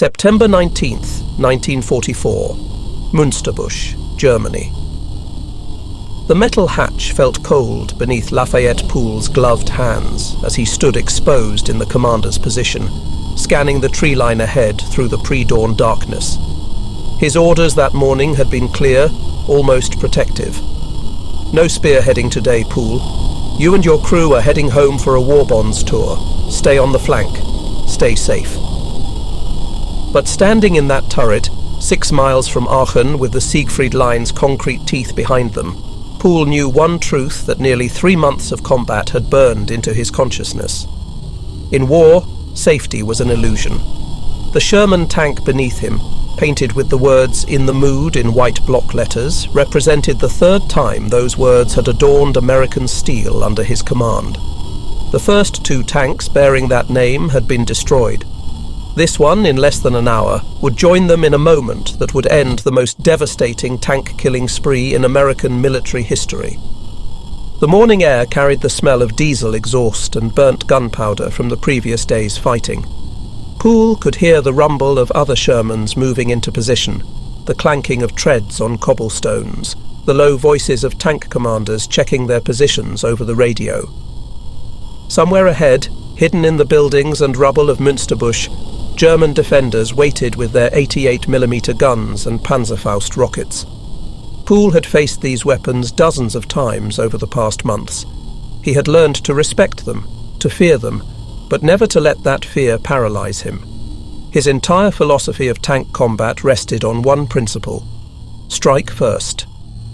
September 19th, 1944, Münsterbusch, Germany. The metal hatch felt cold beneath Lafayette Pool's gloved hands as he stood exposed in the commander's position, scanning the tree line ahead through the pre-dawn darkness. His orders that morning had been clear, almost protective. No spearheading today, Pool. You and your crew are heading home for a war bonds tour. Stay on the flank. Stay safe. But standing in that turret, 6 miles from Aachen with the Siegfried Line's concrete teeth behind them, Pool knew one truth that nearly 3 months of combat had burned into his consciousness. In war, safety was an illusion. The Sherman tank beneath him, painted with the words "In the Mood" in white block letters, represented the 3rd time those words had adorned American steel under his command. The first 2 tanks bearing that name had been destroyed. This one, in less than an hour, would join them in a moment that would end the most devastating tank-killing spree in American military history. The morning air carried the smell of diesel exhaust and burnt gunpowder from the previous day's fighting. Pool could hear the rumble of other Shermans moving into position, the clanking of treads on cobblestones, the low voices of tank commanders checking their positions over the radio. Somewhere ahead, hidden in the buildings and rubble of Münsterbusch, German defenders waited with their 88mm guns and Panzerfaust rockets. Pool had faced these weapons dozens of times over the past months. He had learned to respect them, to fear them, but never to let that fear paralyze him. His entire philosophy of tank combat rested on one principle: strike first,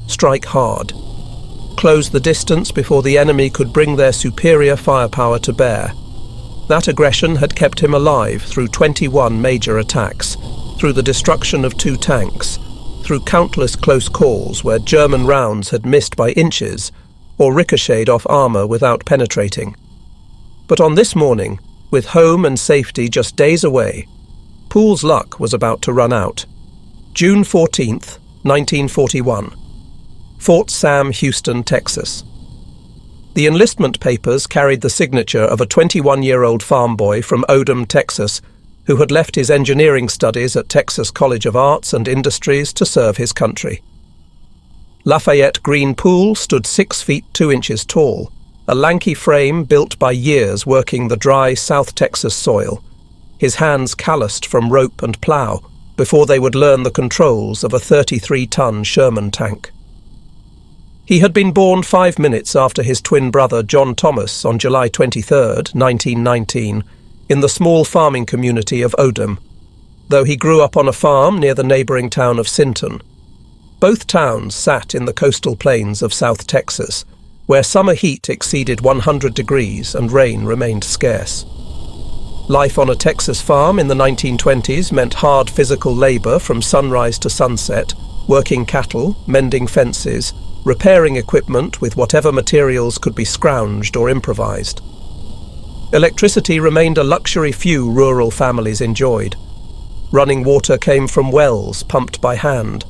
strike hard. Close the distance before the enemy could bring their superior firepower to bear. That aggression had kept him alive through 21 major attacks, through the destruction of 2 tanks, through countless close calls where German rounds had missed by inches or ricocheted off armour without penetrating. But on this morning, with home and safety just days away, Pool's luck was about to run out. June 14th, 1941. Fort Sam, Houston, Texas. The enlistment papers carried the signature of a 21-year-old farm boy from Odem, Texas, who had left his engineering studies at Texas College of Arts and Industries to serve his country. Lafayette Green Pool stood 6 feet 2 inches tall, a lanky frame built by years working the dry South Texas soil, his hands calloused from rope and plough before they would learn the controls of a 33-ton Sherman tank. He had been born 5 minutes after his twin brother John Thomas on July 23, 1919, in the small farming community of Odem, though he grew up on a farm near the neighbouring town of Sinton. Both towns sat in the coastal plains of South Texas, where summer heat exceeded 100 degrees and rain remained scarce. Life on a Texas farm in the 1920s meant hard physical labour from sunrise to sunset, working cattle, mending fences, repairing equipment with whatever materials could be scrounged or improvised. Electricity remained a luxury few rural families enjoyed. Running water came from wells pumped by hand.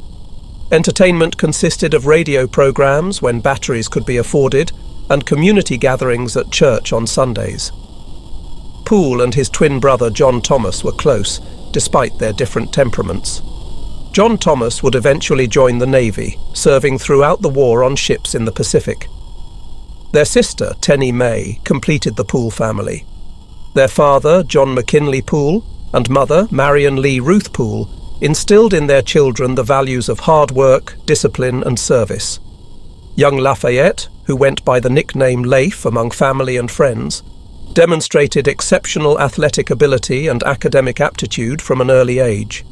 Entertainment consisted of radio programs when batteries could be afforded and community gatherings at church on Sundays. Pool and his twin brother John Thomas were close, despite their different temperaments. John Thomas would eventually join the Navy, serving throughout the war on ships in the Pacific. Their sister, Tenny May, completed the Pool family. Their father, John McKinley Pool, and mother, Marion Lee Ruth Pool, instilled in their children the values of hard work, discipline, and service. Young Lafayette, who went by the nickname Leif among family and friends, demonstrated exceptional athletic ability and academic aptitude from an early age.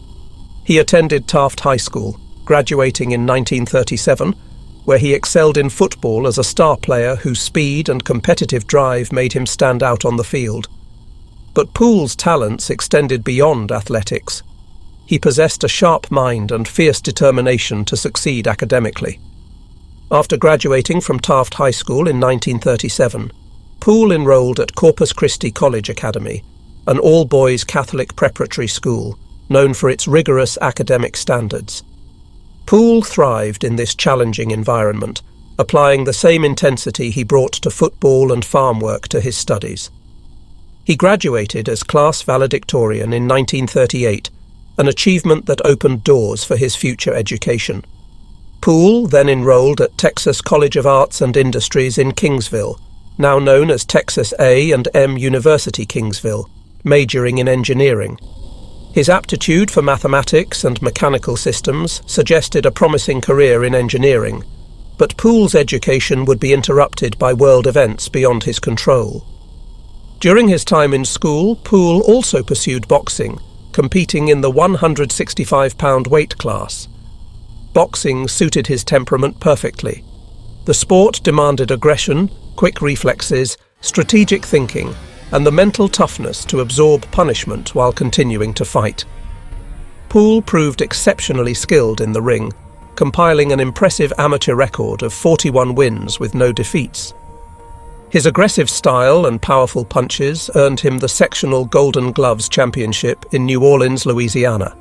He attended Taft High School, graduating in 1937, where he excelled in football as a star player whose speed and competitive drive made him stand out on the field. But Pool's talents extended beyond athletics. He possessed a sharp mind and fierce determination to succeed academically. After graduating from Taft High School in 1937, Pool enrolled at Corpus Christi College Academy, an all-boys Catholic preparatory school, known for its rigorous academic standards. Pool thrived in this challenging environment, applying the same intensity he brought to football and farm work to his studies. He graduated as class valedictorian in 1938 an achievement that opened doors for his future education. Poole then enrolled at Texas College of Arts and Industries in Kingsville, now known as Texas A&M University Kingsville, majoring in engineering. His aptitude for mathematics and mechanical systems suggested a promising career in engineering, but Poole's education would be interrupted by world events beyond his control. During his time in school, Poole also pursued boxing, competing in the 165-pound weight class. Boxing suited his temperament perfectly. The sport demanded aggression, quick reflexes, strategic thinking, and the mental toughness to absorb punishment while continuing to fight. Poole proved exceptionally skilled in the ring, compiling an impressive amateur record of 41 wins with no defeats. His aggressive style and powerful punches earned him the sectional Golden Gloves Championship in New Orleans, Louisiana.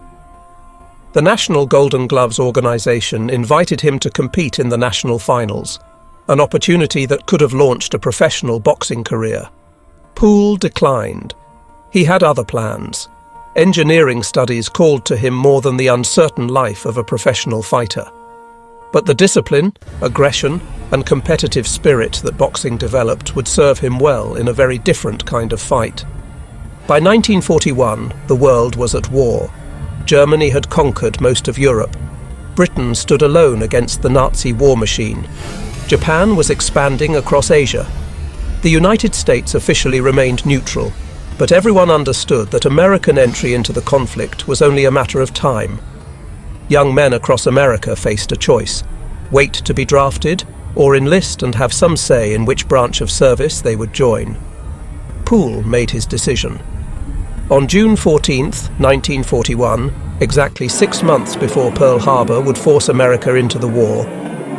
The National Golden Gloves organization invited him to compete in the national finals, an opportunity that could have launched a professional boxing career. Poole declined. He had other plans. Engineering studies called to him more than the uncertain life of a professional fighter. But the discipline, aggression, and competitive spirit that boxing developed would serve him well in a very different kind of fight. By 1941, the world was at war. Germany had conquered most of Europe. Britain stood alone against the Nazi war machine. Japan was expanding across Asia. The United States officially remained neutral, but everyone understood that American entry into the conflict was only a matter of time. Young men across America faced a choice: wait to be drafted, or enlist and have some say in which branch of service they would join. Poole made his decision. On June 14, 1941, exactly 6 months before Pearl Harbor would force America into the war,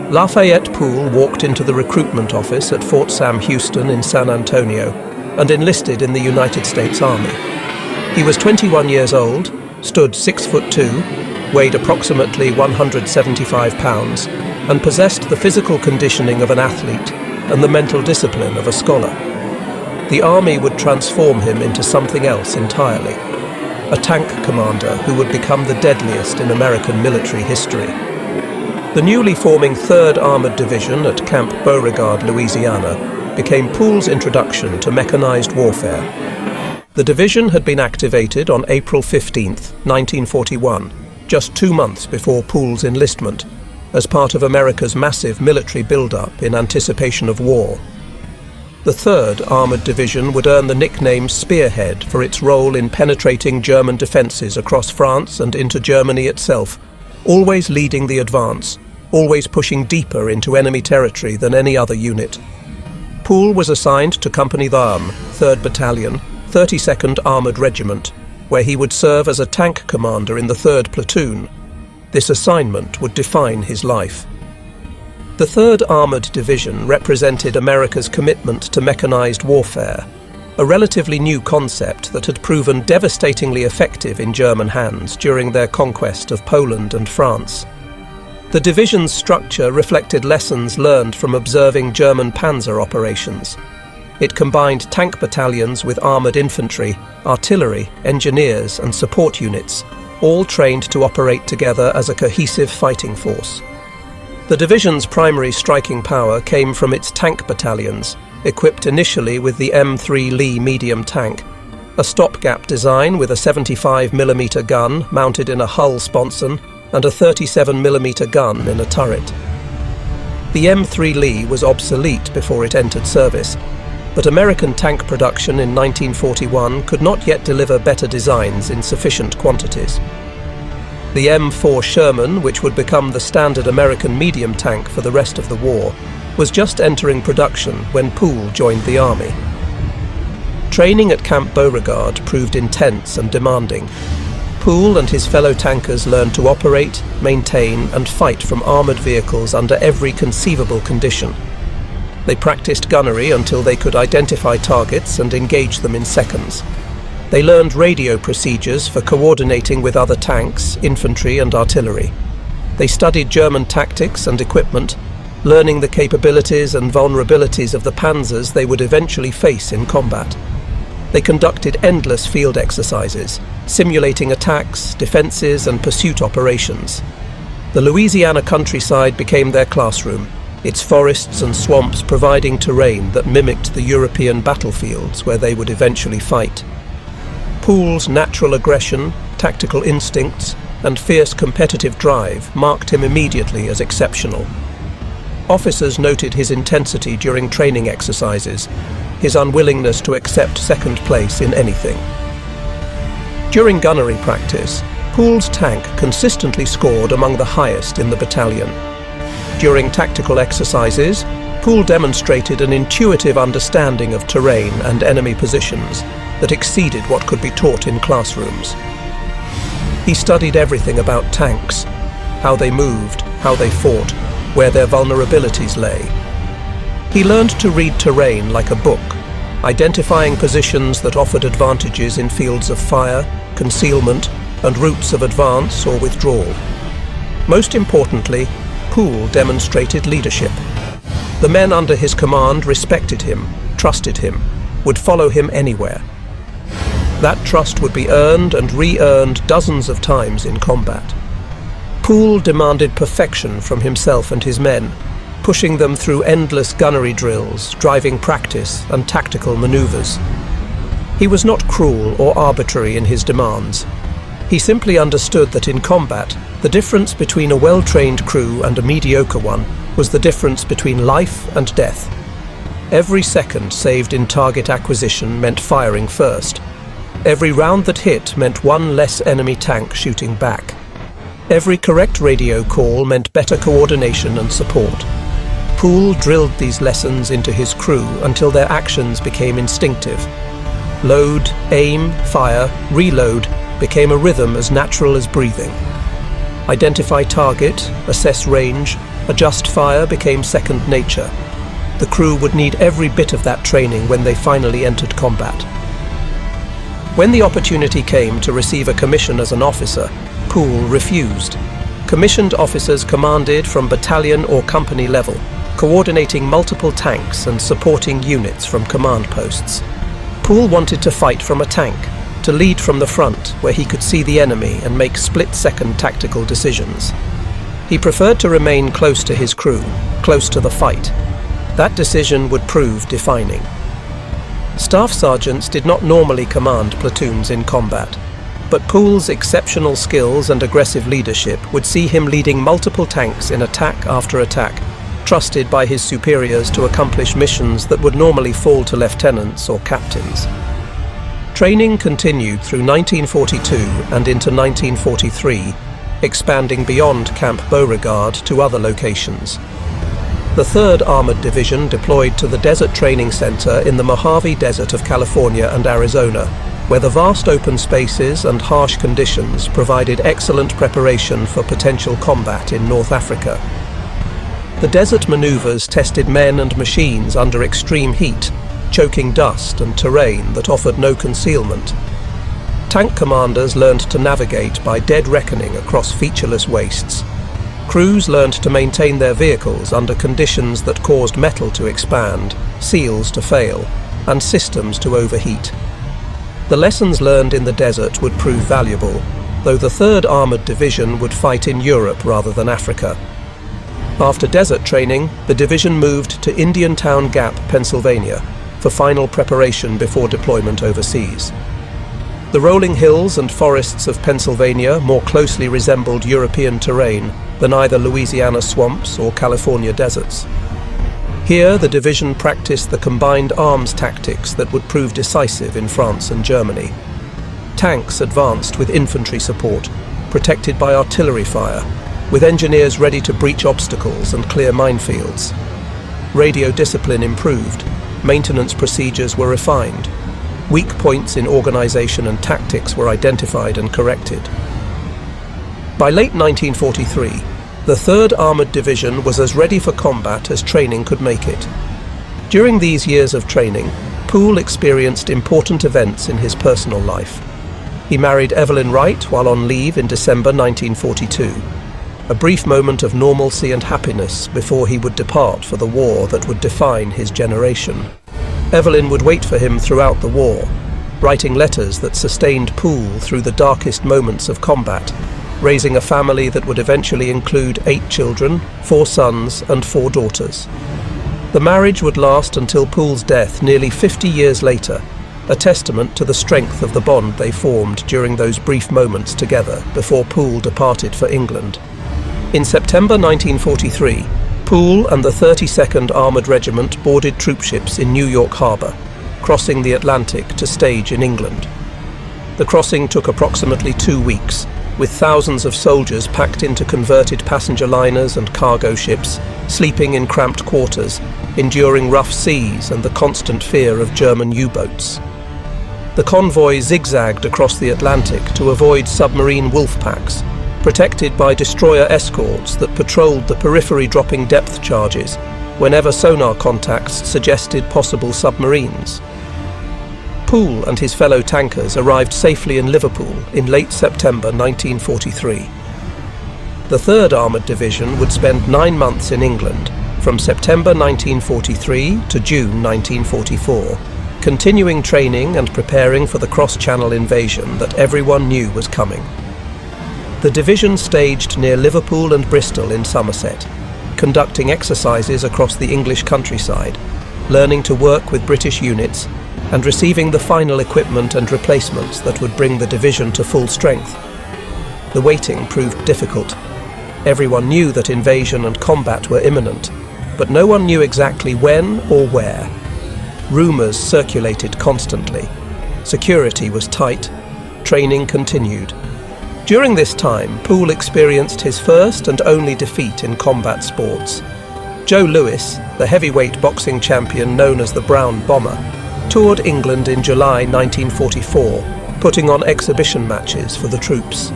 Lafayette Poole walked into the recruitment office at Fort Sam Houston in San Antonio and enlisted in the United States Army. He was 21 years old, stood 6'2", weighed approximately 175 pounds, and possessed the physical conditioning of an athlete and the mental discipline of a scholar. The Army would transform him into something else entirely: a tank commander who would become the deadliest in American military history. The newly forming 3rd Armored Division at Camp Beauregard, Louisiana, became Poole's introduction to mechanized warfare. The division had been activated on April 15, 1941, just 2 months before Poole's enlistment, as part of America's massive military build-up in anticipation of war. The 3rd Armored Division would earn the nickname Spearhead for its role in penetrating German defences across France and into Germany itself, always leading the advance, always pushing deeper into enemy territory than any other unit. Poole was assigned to Company d'Armes, 3rd Battalion, 32nd Armoured Regiment, where he would serve as a tank commander in the 3rd Platoon. This assignment would define his life. The 3rd Armoured Division represented America's commitment to mechanized warfare, a relatively new concept that had proven devastatingly effective in German hands during their conquest of Poland and France. The division's structure reflected lessons learned from observing German panzer operations. It combined tank battalions with armoured infantry, artillery, engineers and support units, all trained to operate together as a cohesive fighting force. The division's primary striking power came from its tank battalions, equipped initially with the M3 Lee medium tank, a stopgap design with a 75mm gun mounted in a hull sponson and a 37mm gun in a turret. The M3 Lee was obsolete before it entered service, but American tank production in 1941 could not yet deliver better designs in sufficient quantities. The M4 Sherman, which would become the standard American medium tank for the rest of the war, was just entering production when Poole joined the Army. Training at Camp Beauregard proved intense and demanding. Poole and his fellow tankers learned to operate, maintain and fight from armoured vehicles under every conceivable condition. They practiced gunnery until they could identify targets and engage them in seconds. They learned radio procedures for coordinating with other tanks, infantry and artillery. They studied German tactics and equipment, learning the capabilities and vulnerabilities of the panzers they would eventually face in combat. They conducted endless field exercises, simulating attacks, defenses, and pursuit operations. The Louisiana countryside became their classroom, its forests and swamps providing terrain that mimicked the European battlefields where they would eventually fight. Pool's natural aggression, tactical instincts, and fierce competitive drive marked him immediately as exceptional. Officers noted his intensity during training exercises, his unwillingness to accept second place in anything. During gunnery practice, Pool's tank consistently scored among the highest in the battalion. During tactical exercises, Pool demonstrated an intuitive understanding of terrain and enemy positions that exceeded what could be taught in classrooms. He studied everything about tanks, how they moved, how they fought, where their vulnerabilities lay. He learned to read terrain like a book, identifying positions that offered advantages in fields of fire, concealment, and routes of advance or withdrawal. Most importantly, Pool demonstrated leadership. The men under his command respected him, trusted him, would follow him anywhere. That trust would be earned and re-earned dozens of times in combat. Pool demanded perfection from himself and his men, pushing them through endless gunnery drills, driving practice, and tactical maneuvers. He was not cruel or arbitrary in his demands. He simply understood that in combat, the difference between a well-trained crew and a mediocre one was the difference between life and death. Every second saved in target acquisition meant firing first. Every round that hit meant one less enemy tank shooting back. Every correct radio call meant better coordination and support. Pool drilled these lessons into his crew until their actions became instinctive. Load, aim, fire, reload became a rhythm as natural as breathing. Identify target, assess range, adjust fire became second nature. The crew would need every bit of that training when they finally entered combat. When the opportunity came to receive a commission as an officer, Pool refused. Commissioned officers commanded from battalion or company level, coordinating multiple tanks and supporting units from command posts. Pool wanted to fight from a tank, to lead from the front where he could see the enemy and make split-second tactical decisions. He preferred to remain close to his crew, close to the fight. That decision would prove defining. Staff sergeants did not normally command platoons in combat, but Pool's exceptional skills and aggressive leadership would see him leading multiple tanks in attack after attack, trusted by his superiors to accomplish missions that would normally fall to lieutenants or captains. Training continued through 1942 and into 1943, expanding beyond Camp Beauregard to other locations. The 3rd Armored Division deployed to the Desert Training Center in the Mojave Desert of California and Arizona, where the vast open spaces and harsh conditions provided excellent preparation for potential combat in North Africa. The desert maneuvers tested men and machines under extreme heat, choking dust and terrain that offered no concealment. Tank commanders learned to navigate by dead reckoning across featureless wastes. Crews learned to maintain their vehicles under conditions that caused metal to expand, seals to fail, and systems to overheat. The lessons learned in the desert would prove valuable, though the 3rd Armored Division would fight in Europe rather than Africa. After desert training, the division moved to Indiantown Gap, Pennsylvania, for final preparation before deployment overseas. The rolling hills and forests of Pennsylvania more closely resembled European terrain than either Louisiana swamps or California deserts. Here, the division practiced the combined arms tactics that would prove decisive in France and Germany. Tanks advanced with infantry support, protected by artillery fire, with engineers ready to breach obstacles and clear minefields. Radio discipline improved, maintenance procedures were refined, weak points in organization and tactics were identified and corrected. By late 1943, the 3rd Armored Division was as ready for combat as training could make it. During these years of training, Pool experienced important events in his personal life. He married Evelyn Wright while on leave in December 1942. A brief moment of normalcy and happiness before he would depart for the war that would define his generation. Evelyn would wait for him throughout the war, writing letters that sustained Poole through the darkest moments of combat, raising a family that would eventually include 8 children, 4 sons and 4 daughters. The marriage would last until Poole's death nearly 50 years later, a testament to the strength of the bond they formed during those brief moments together before Poole departed for England. In September 1943, Poole and the 32nd Armoured Regiment boarded troopships in New York Harbour, crossing the Atlantic to stage in England. The crossing took approximately 2 weeks, with thousands of soldiers packed into converted passenger liners and cargo ships, sleeping in cramped quarters, enduring rough seas and the constant fear of German U-boats. The convoy zigzagged across the Atlantic to avoid submarine wolf packs, protected by destroyer escorts that patrolled the periphery, dropping depth charges whenever sonar contacts suggested possible submarines. Poole and his fellow tankers arrived safely in Liverpool in late September 1943. The 3rd Armoured Division would spend 9 months in England, from September 1943 to June 1944, continuing training and preparing for the cross-channel invasion that everyone knew was coming. The division staged near Liverpool and Bristol in Somerset, conducting exercises across the English countryside, learning to work with British units, and receiving the final equipment and replacements that would bring the division to full strength. The waiting proved difficult. Everyone knew that invasion and combat were imminent, but no one knew exactly when or where. Rumours circulated constantly. Security was tight. Training continued. During this time, Poole experienced his first and only defeat in combat sports. Joe Louis, the heavyweight boxing champion known as the Brown Bomber, toured England in July 1944, putting on exhibition matches for the troops.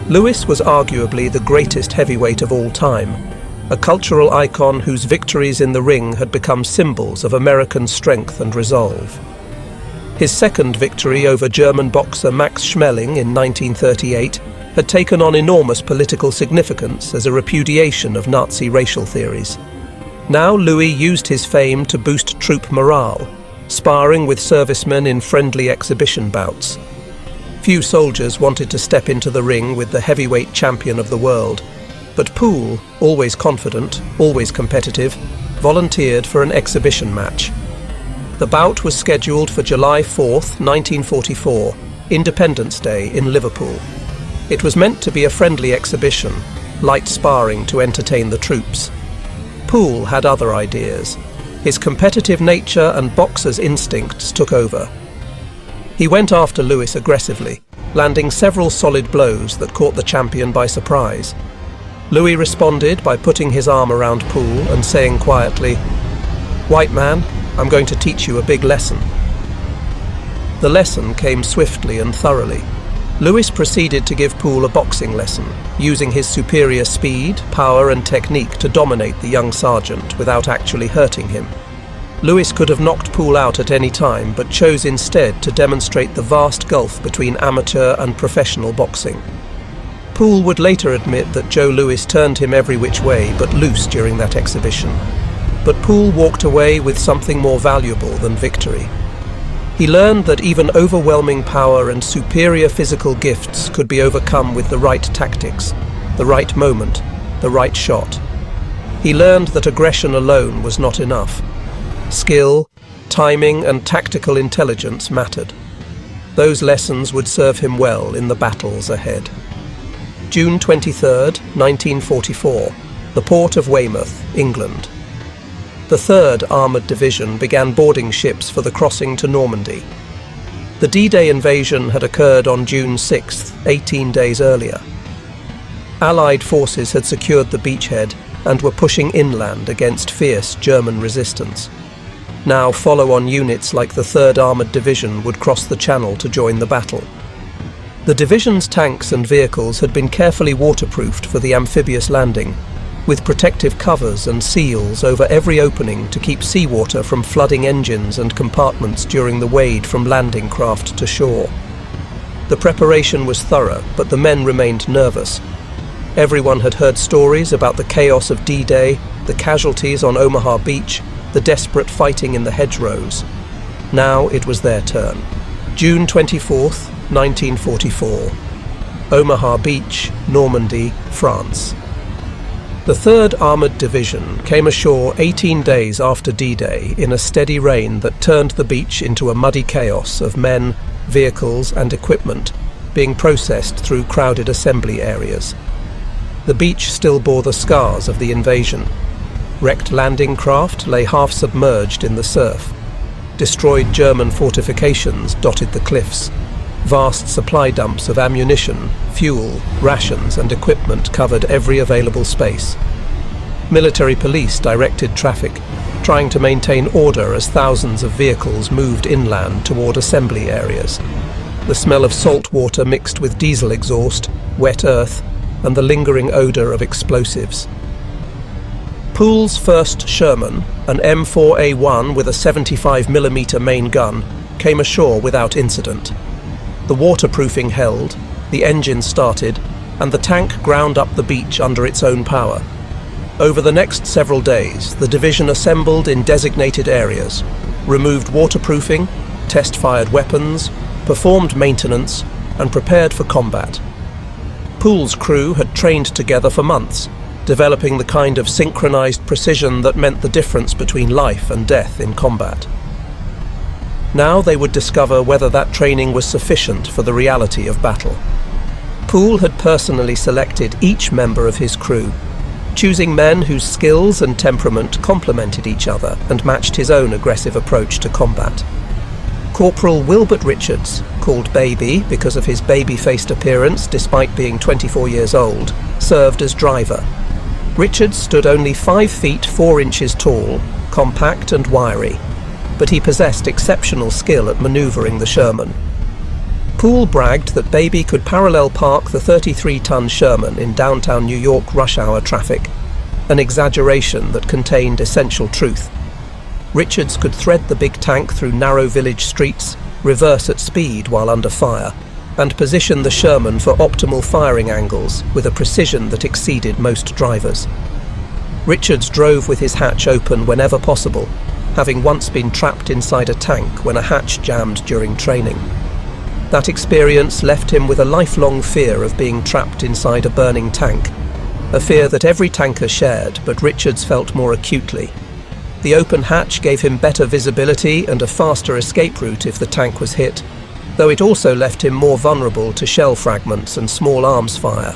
Louis was arguably the greatest heavyweight of all time, a cultural icon whose victories in the ring had become symbols of American strength and resolve. His second victory over German boxer Max Schmeling in 1938 had taken on enormous political significance as a repudiation of Nazi racial theories. Now Louis used his fame to boost troop morale, sparring with servicemen in friendly exhibition bouts. Few soldiers wanted to step into the ring with the heavyweight champion of the world, but Poole, always confident, always competitive, volunteered for an exhibition match. The bout was scheduled for July 4th, 1944, Independence Day in Liverpool. It was meant to be a friendly exhibition, light sparring to entertain the troops. Poole had other ideas. His competitive nature and boxer's instincts took over. He went after Louis aggressively, landing several solid blows that caught the champion by surprise. Louis responded by putting his arm around Poole and saying quietly, "White man, I'm going to teach you a big lesson." The lesson came swiftly and thoroughly. Louis proceeded to give Poole a boxing lesson, using his superior speed, power and technique to dominate the young sergeant without actually hurting him. Louis could have knocked Poole out at any time, but chose instead to demonstrate the vast gulf between amateur and professional boxing. Poole would later admit that Joe Louis turned him every which way but loose during that exhibition. But Poole walked away with something more valuable than victory. He learned that even overwhelming power and superior physical gifts could be overcome with the right tactics, the right moment, the right shot. He learned that aggression alone was not enough. Skill, timing and tactical intelligence mattered. Those lessons would serve him well in the battles ahead. June 23rd, 1944, the port of Weymouth, England. The 3rd Armoured Division began boarding ships for the crossing to Normandy. The D-Day invasion had occurred on June 6th, 18 days earlier. Allied forces had secured the beachhead and were pushing inland against fierce German resistance. Now follow-on units like the 3rd Armoured Division would cross the Channel to join the battle. The division's tanks and vehicles had been carefully waterproofed for the amphibious landing, with protective covers and seals over every opening to keep seawater from flooding engines and compartments during the wade from landing craft to shore. The preparation was thorough, but the men remained nervous. Everyone had heard stories about the chaos of D-Day, the casualties on Omaha Beach, the desperate fighting in the hedgerows. Now it was their turn. June 24th, 1944. Omaha Beach, Normandy, France. The 3rd Armoured Division came ashore 18 days after D-Day in a steady rain that turned the beach into a muddy chaos of men, vehicles and equipment being processed through crowded assembly areas. The beach still bore the scars of the invasion. Wrecked landing craft lay half submerged in the surf. Destroyed German fortifications dotted the cliffs. Vast supply dumps of ammunition, fuel, rations and equipment covered every available space. Military police directed traffic, trying to maintain order as thousands of vehicles moved inland toward assembly areas. The smell of salt water mixed with diesel exhaust, wet earth, and the lingering odour of explosives. Pool's 1st Sherman, an M4A1 with a 75mm main gun, came ashore without incident. The waterproofing held, the engine started, and the tank ground up the beach under its own power. Over the next several days, the division assembled in designated areas, removed waterproofing, test-fired weapons, performed maintenance, and prepared for combat. Pool's crew had trained together for months, developing the kind of synchronized precision that meant the difference between life and death in combat. Now they would discover whether that training was sufficient for the reality of battle. Pool had personally selected each member of his crew, choosing men whose skills and temperament complemented each other and matched his own aggressive approach to combat. Corporal Wilbert Richards, called Baby because of his baby-faced appearance despite being 24 years old, served as driver. Richards stood only 5 feet 4 inches tall, compact and wiry, but he possessed exceptional skill at manoeuvring the Sherman. Pool bragged that Baby could parallel park the 33-ton Sherman in downtown New York rush hour traffic, an exaggeration that contained essential truth. Richards could thread the big tank through narrow village streets, reverse at speed while under fire, and position the Sherman for optimal firing angles with a precision that exceeded most drivers. Richards drove with his hatch open whenever possible, having once been trapped inside a tank when a hatch jammed during training. That experience left him with a lifelong fear of being trapped inside a burning tank, a fear that every tanker shared, but Richards felt more acutely. The open hatch gave him better visibility and a faster escape route if the tank was hit, though it also left him more vulnerable to shell fragments and small arms fire.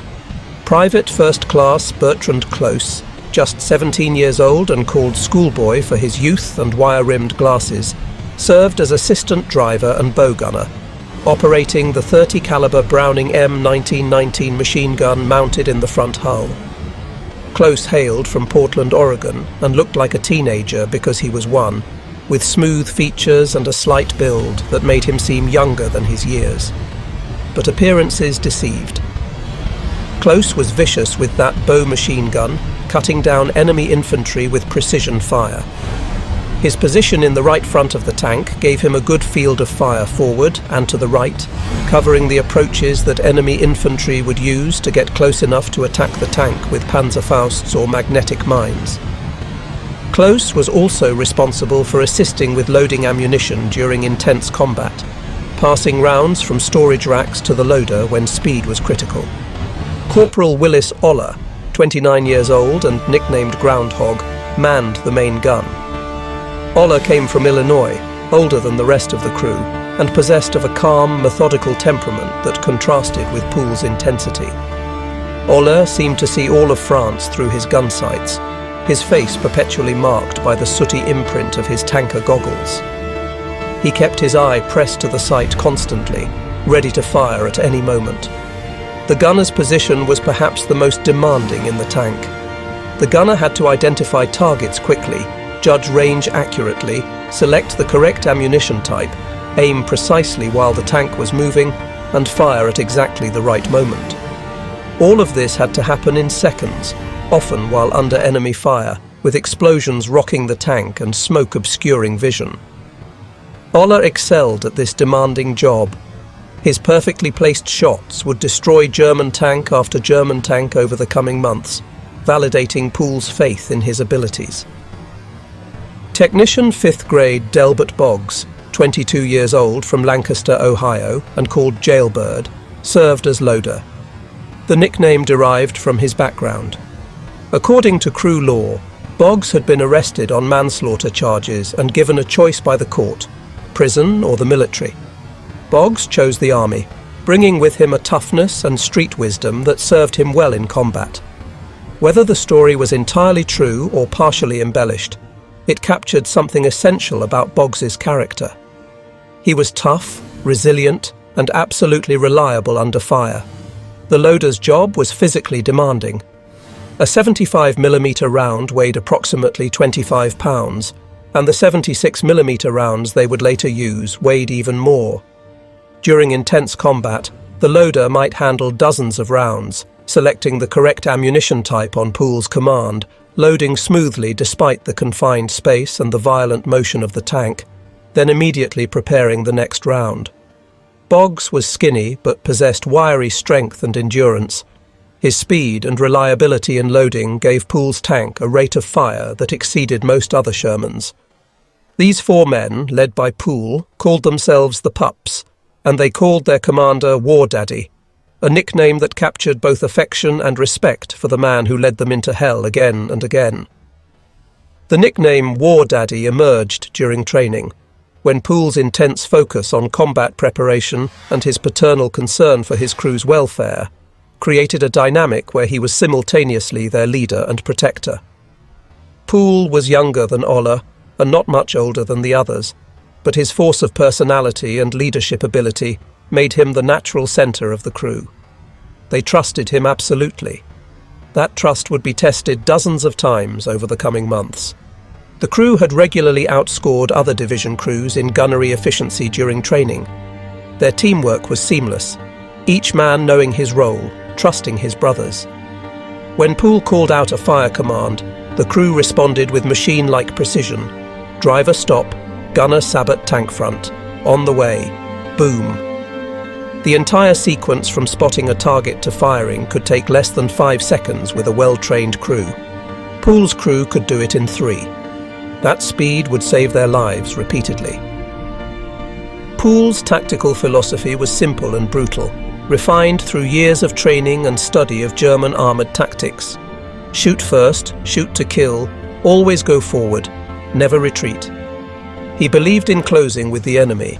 Private First Class Bertrand Close, just 17 years old and called Schoolboy for his youth and wire-rimmed glasses, served as assistant driver and bow gunner, operating the .30 caliber Browning M 1919 machine gun mounted in the front hull. Close hailed from Portland, Oregon, and looked like a teenager because he was one, with smooth features and a slight build that made him seem younger than his years. But appearances deceived. Close was vicious with that bow machine gun, cutting down enemy infantry with precision fire. His position in the right front of the tank gave him a good field of fire forward and to the right, covering the approaches that enemy infantry would use to get close enough to attack the tank with Panzerfausts or magnetic mines. Close was also responsible for assisting with loading ammunition during intense combat, passing rounds from storage racks to the loader when speed was critical. Corporal Willis Oller, 29 years old and nicknamed Groundhog, manned the main gun. Oller came from Illinois, older than the rest of the crew, and possessed of a calm, methodical temperament that contrasted with Pool's intensity. Oller seemed to see all of France through his gun sights, his face perpetually marked by the sooty imprint of his tanker goggles. He kept his eye pressed to the sight constantly, ready to fire at any moment. The gunner's position was perhaps the most demanding in the tank. The gunner had to identify targets quickly, judge range accurately, select the correct ammunition type, aim precisely while the tank was moving, and fire at exactly the right moment. All of this had to happen in seconds, often while under enemy fire, with explosions rocking the tank and smoke obscuring vision. Oller excelled at this demanding job. His perfectly placed shots would destroy German tank after German tank over the coming months, validating Pool's faith in his abilities. Technician 5th grade Delbert Boggs, 22 years old from Lancaster, Ohio, and called Jailbird, served as loader. The nickname derived from his background. According to crew law, Boggs had been arrested on manslaughter charges and given a choice by the court, prison or the military. Boggs chose the army, bringing with him a toughness and street wisdom that served him well in combat. Whether the story was entirely true or partially embellished, it captured something essential about Boggs's character. He was tough, resilient, and absolutely reliable under fire. The loader's job was physically demanding. A 75mm round weighed approximately 25 pounds, and the 76mm rounds they would later use weighed even more. During intense combat, the loader might handle dozens of rounds, selecting the correct ammunition type on Pool's command, loading smoothly despite the confined space and the violent motion of the tank, then immediately preparing the next round. Boggs was skinny but possessed wiry strength and endurance. His speed and reliability in loading gave Pool's tank a rate of fire that exceeded most other Shermans. These 4 men, led by Pool, called themselves the Pups, and they called their commander Wardaddy, a nickname that captured both affection and respect for the man who led them into hell again and again. The nickname Wardaddy emerged during training, when Pool's intense focus on combat preparation and his paternal concern for his crew's welfare created a dynamic where he was simultaneously their leader and protector. Pool was younger than Ola and not much older than the others, but his force of personality and leadership ability made him the natural centre of the crew. They trusted him absolutely. That trust would be tested dozens of times over the coming months. The crew had regularly outscored other division crews in gunnery efficiency during training. Their teamwork was seamless, each man knowing his role, trusting his brothers. When Pool called out a fire command, the crew responded with machine-like precision. Driver stop, gunner sabot tank front, on the way, boom. The entire sequence from spotting a target to firing could take less than 5 seconds with a well-trained crew. Pool's crew could do it in 3. That speed would save their lives repeatedly. Pool's tactical philosophy was simple and brutal, refined through years of training and study of German armoured tactics. Shoot first, shoot to kill, always go forward, never retreat. He believed in closing with the enemy,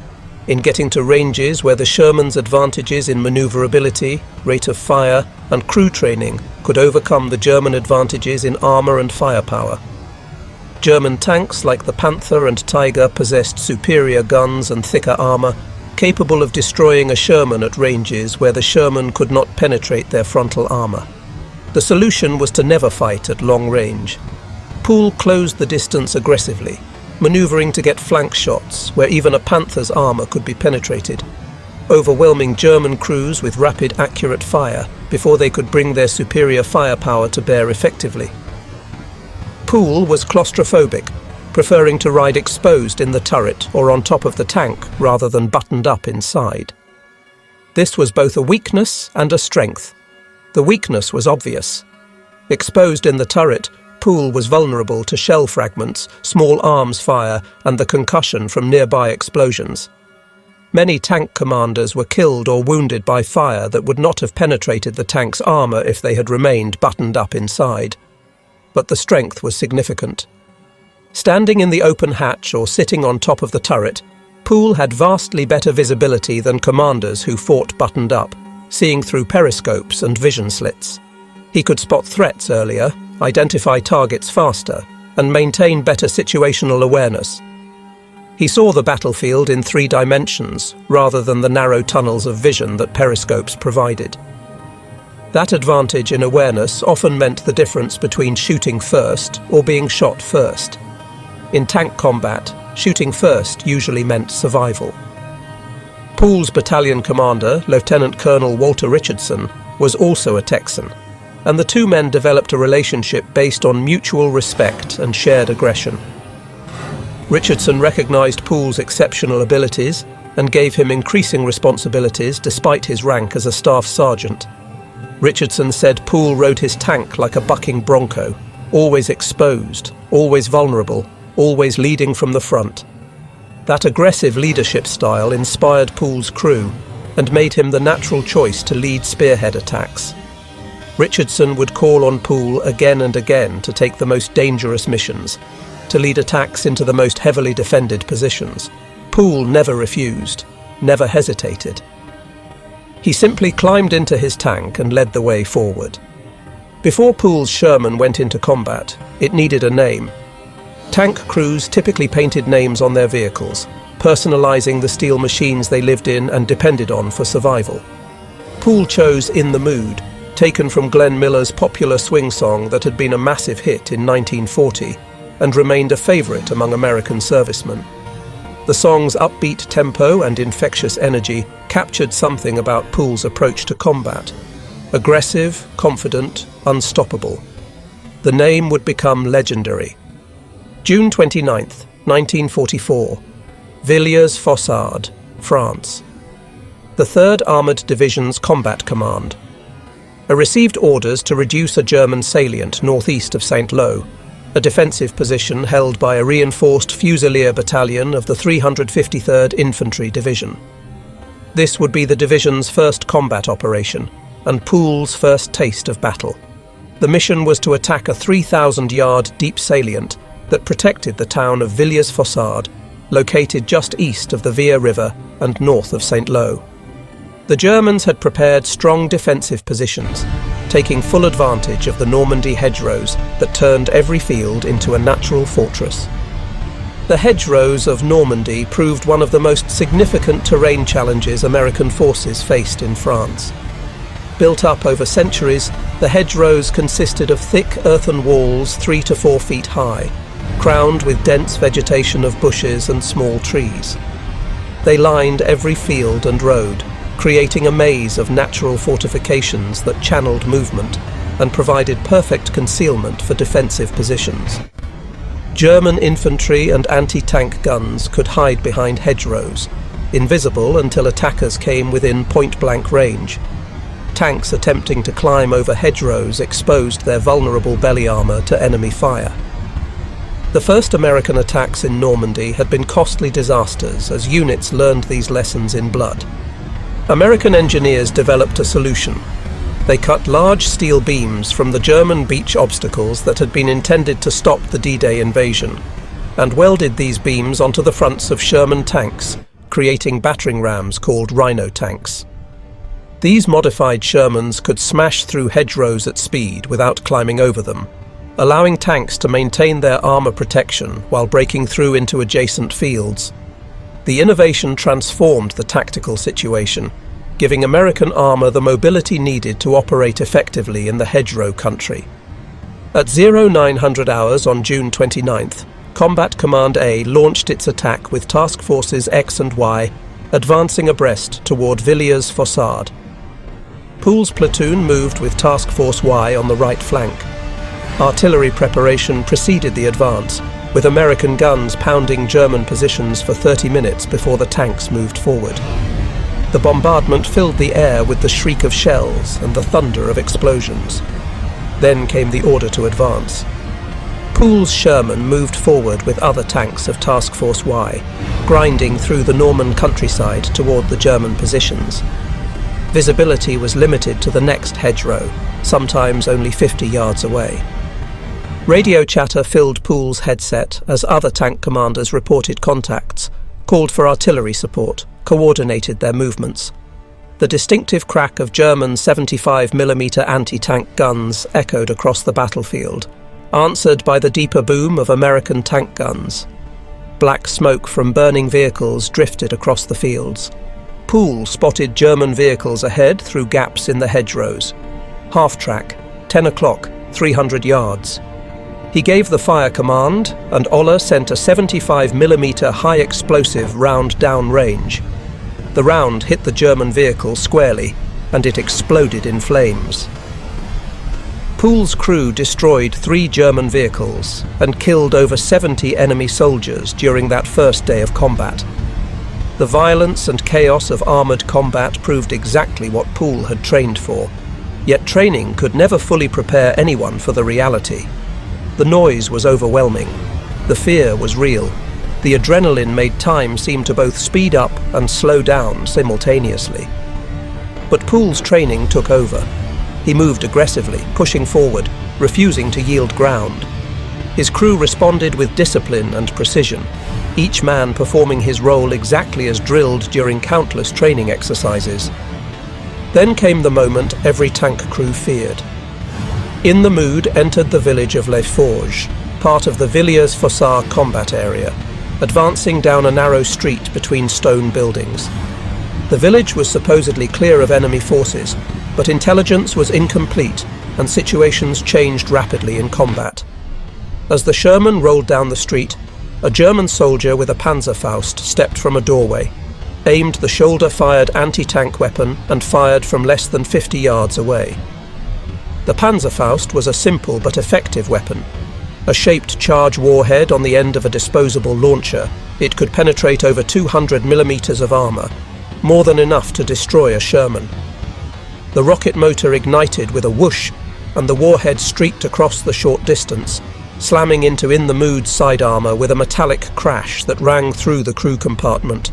in getting to ranges where the Sherman's advantages in manoeuvrability, rate of fire, and crew training could overcome the German advantages in armour and firepower. German tanks like the Panther and Tiger possessed superior guns and thicker armour, capable of destroying a Sherman at ranges where the Sherman could not penetrate their frontal armour. The solution was to never fight at long range. Pool closed the distance aggressively, manoeuvring to get flank shots where even a Panther's armour could be penetrated, overwhelming German crews with rapid, accurate fire before they could bring their superior firepower to bear effectively. Pool was claustrophobic, preferring to ride exposed in the turret or on top of the tank rather than buttoned up inside. This was both a weakness and a strength. The weakness was obvious. Exposed in the turret, Pool was vulnerable to shell fragments, small arms fire, and the concussion from nearby explosions. Many tank commanders were killed or wounded by fire that would not have penetrated the tank's armour if they had remained buttoned up inside. But the strength was significant. Standing in the open hatch or sitting on top of the turret, Pool had vastly better visibility than commanders who fought buttoned up, seeing through periscopes and vision slits. He could spot threats earlier, identify targets faster, and maintain better situational awareness. He saw the battlefield in 3 dimensions, rather than the narrow tunnels of vision that periscopes provided. That advantage in awareness often meant the difference between shooting first or being shot first. In tank combat, shooting first usually meant survival. Pool's battalion commander, Lieutenant Colonel Walter Richardson, was also a Texan, and the 2 men developed a relationship based on mutual respect and shared aggression. Richardson recognized Pool's exceptional abilities and gave him increasing responsibilities despite his rank as a staff sergeant. Richardson said Pool rode his tank like a bucking bronco, always exposed, always vulnerable, always leading from the front. That aggressive leadership style inspired Pool's crew and made him the natural choice to lead Spearhead attacks. Richardson would call on Pool again and again to take the most dangerous missions, to lead attacks into the most heavily defended positions. Pool never refused, never hesitated. He simply climbed into his tank and led the way forward. Before Pool's Sherman went into combat, it needed a name. Tank crews typically painted names on their vehicles, personalizing the steel machines they lived in and depended on for survival. Pool chose In the Mood, taken from Glenn Miller's popular swing song that had been a massive hit in 1940 and remained a favorite among American servicemen. The song's upbeat tempo and infectious energy captured something about Pool's approach to combat. Aggressive, confident, unstoppable. The name would become legendary. June 29, 1944. Villiers-Fossard, France. The 3rd Armoured Division's Combat Command. I received orders to reduce a German salient northeast of St. Lo, a defensive position held by a reinforced Fusilier battalion of the 353rd Infantry Division. This would be the division's first combat operation, and Pool's first taste of battle. The mission was to attack a 3,000-yard deep salient that protected the town of Villiers-Fossard, located just east of the Vire River and north of St. Lo. The Germans had prepared strong defensive positions, taking full advantage of the Normandy hedgerows that turned every field into a natural fortress. The hedgerows of Normandy proved one of the most significant terrain challenges American forces faced in France. Built up over centuries, the hedgerows consisted of thick earthen walls 3 to 4 feet high, crowned with dense vegetation of bushes and small trees. They lined every field and road, creating a maze of natural fortifications that channeled movement and provided perfect concealment for defensive positions. German infantry and anti-tank guns could hide behind hedgerows, invisible until attackers came within point-blank range. Tanks attempting to climb over hedgerows exposed their vulnerable belly armour to enemy fire. The first American attacks in Normandy had been costly disasters as units learned these lessons in blood. American engineers developed a solution. They cut large steel beams from the German beach obstacles that had been intended to stop the D-Day invasion, and welded these beams onto the fronts of Sherman tanks, creating battering rams called Rhino tanks. These modified Shermans could smash through hedgerows at speed without climbing over them, allowing tanks to maintain their armour protection while breaking through into adjacent fields. The innovation transformed the tactical situation, giving American armour the mobility needed to operate effectively in the hedgerow country. At 0900 hours on June 29th, Combat Command A launched its attack with Task Forces X and Y advancing abreast toward Villiers-Fossard. Pool's platoon moved with Task Force Y on the right flank. Artillery preparation preceded the advance, with American guns pounding German positions for 30 minutes before the tanks moved forward. The bombardment filled the air with the shriek of shells and the thunder of explosions. Then came the order to advance. Pool's Sherman moved forward with other tanks of Task Force Y, grinding through the Norman countryside toward the German positions. Visibility was limited to the next hedgerow, sometimes only 50 yards away. Radio chatter filled Pool's headset as other tank commanders reported contacts, called for artillery support, coordinated their movements. The distinctive crack of German 75mm anti-tank guns echoed across the battlefield, answered by the deeper boom of American tank guns. Black smoke from burning vehicles drifted across the fields. Pool spotted German vehicles ahead through gaps in the hedgerows. Half-track, 10 o'clock, 300 yards. He gave the fire command, and Oller sent a 75mm high-explosive round downrange. The round hit the German vehicle squarely, and it exploded in flames. Pool's crew destroyed 3 German vehicles and killed over 70 enemy soldiers during that first day of combat. The violence and chaos of armoured combat proved exactly what Pool had trained for, yet training could never fully prepare anyone for the reality. The noise was overwhelming. The fear was real. The adrenaline made time seem to both speed up and slow down simultaneously. But Pool's training took over. He moved aggressively, pushing forward, refusing to yield ground. His crew responded with discipline and precision, each man performing his role exactly as drilled during countless training exercises. Then came the moment every tank crew feared. In the Mood entered the village of Les Forges, part of the Villiers-Fossard combat area, advancing down a narrow street between stone buildings. The village was supposedly clear of enemy forces, but intelligence was incomplete and situations changed rapidly in combat. As the Sherman rolled down the street, a German soldier with a Panzerfaust stepped from a doorway, aimed the shoulder-fired anti-tank weapon and fired from less than 50 yards away. The Panzerfaust was a simple but effective weapon. A shaped charge warhead on the end of a disposable launcher, it could penetrate over 200 millimeters of armor, more than enough to destroy a Sherman. The rocket motor ignited with a whoosh, and the warhead streaked across the short distance, slamming into In the Mood's side armor with a metallic crash that rang through the crew compartment.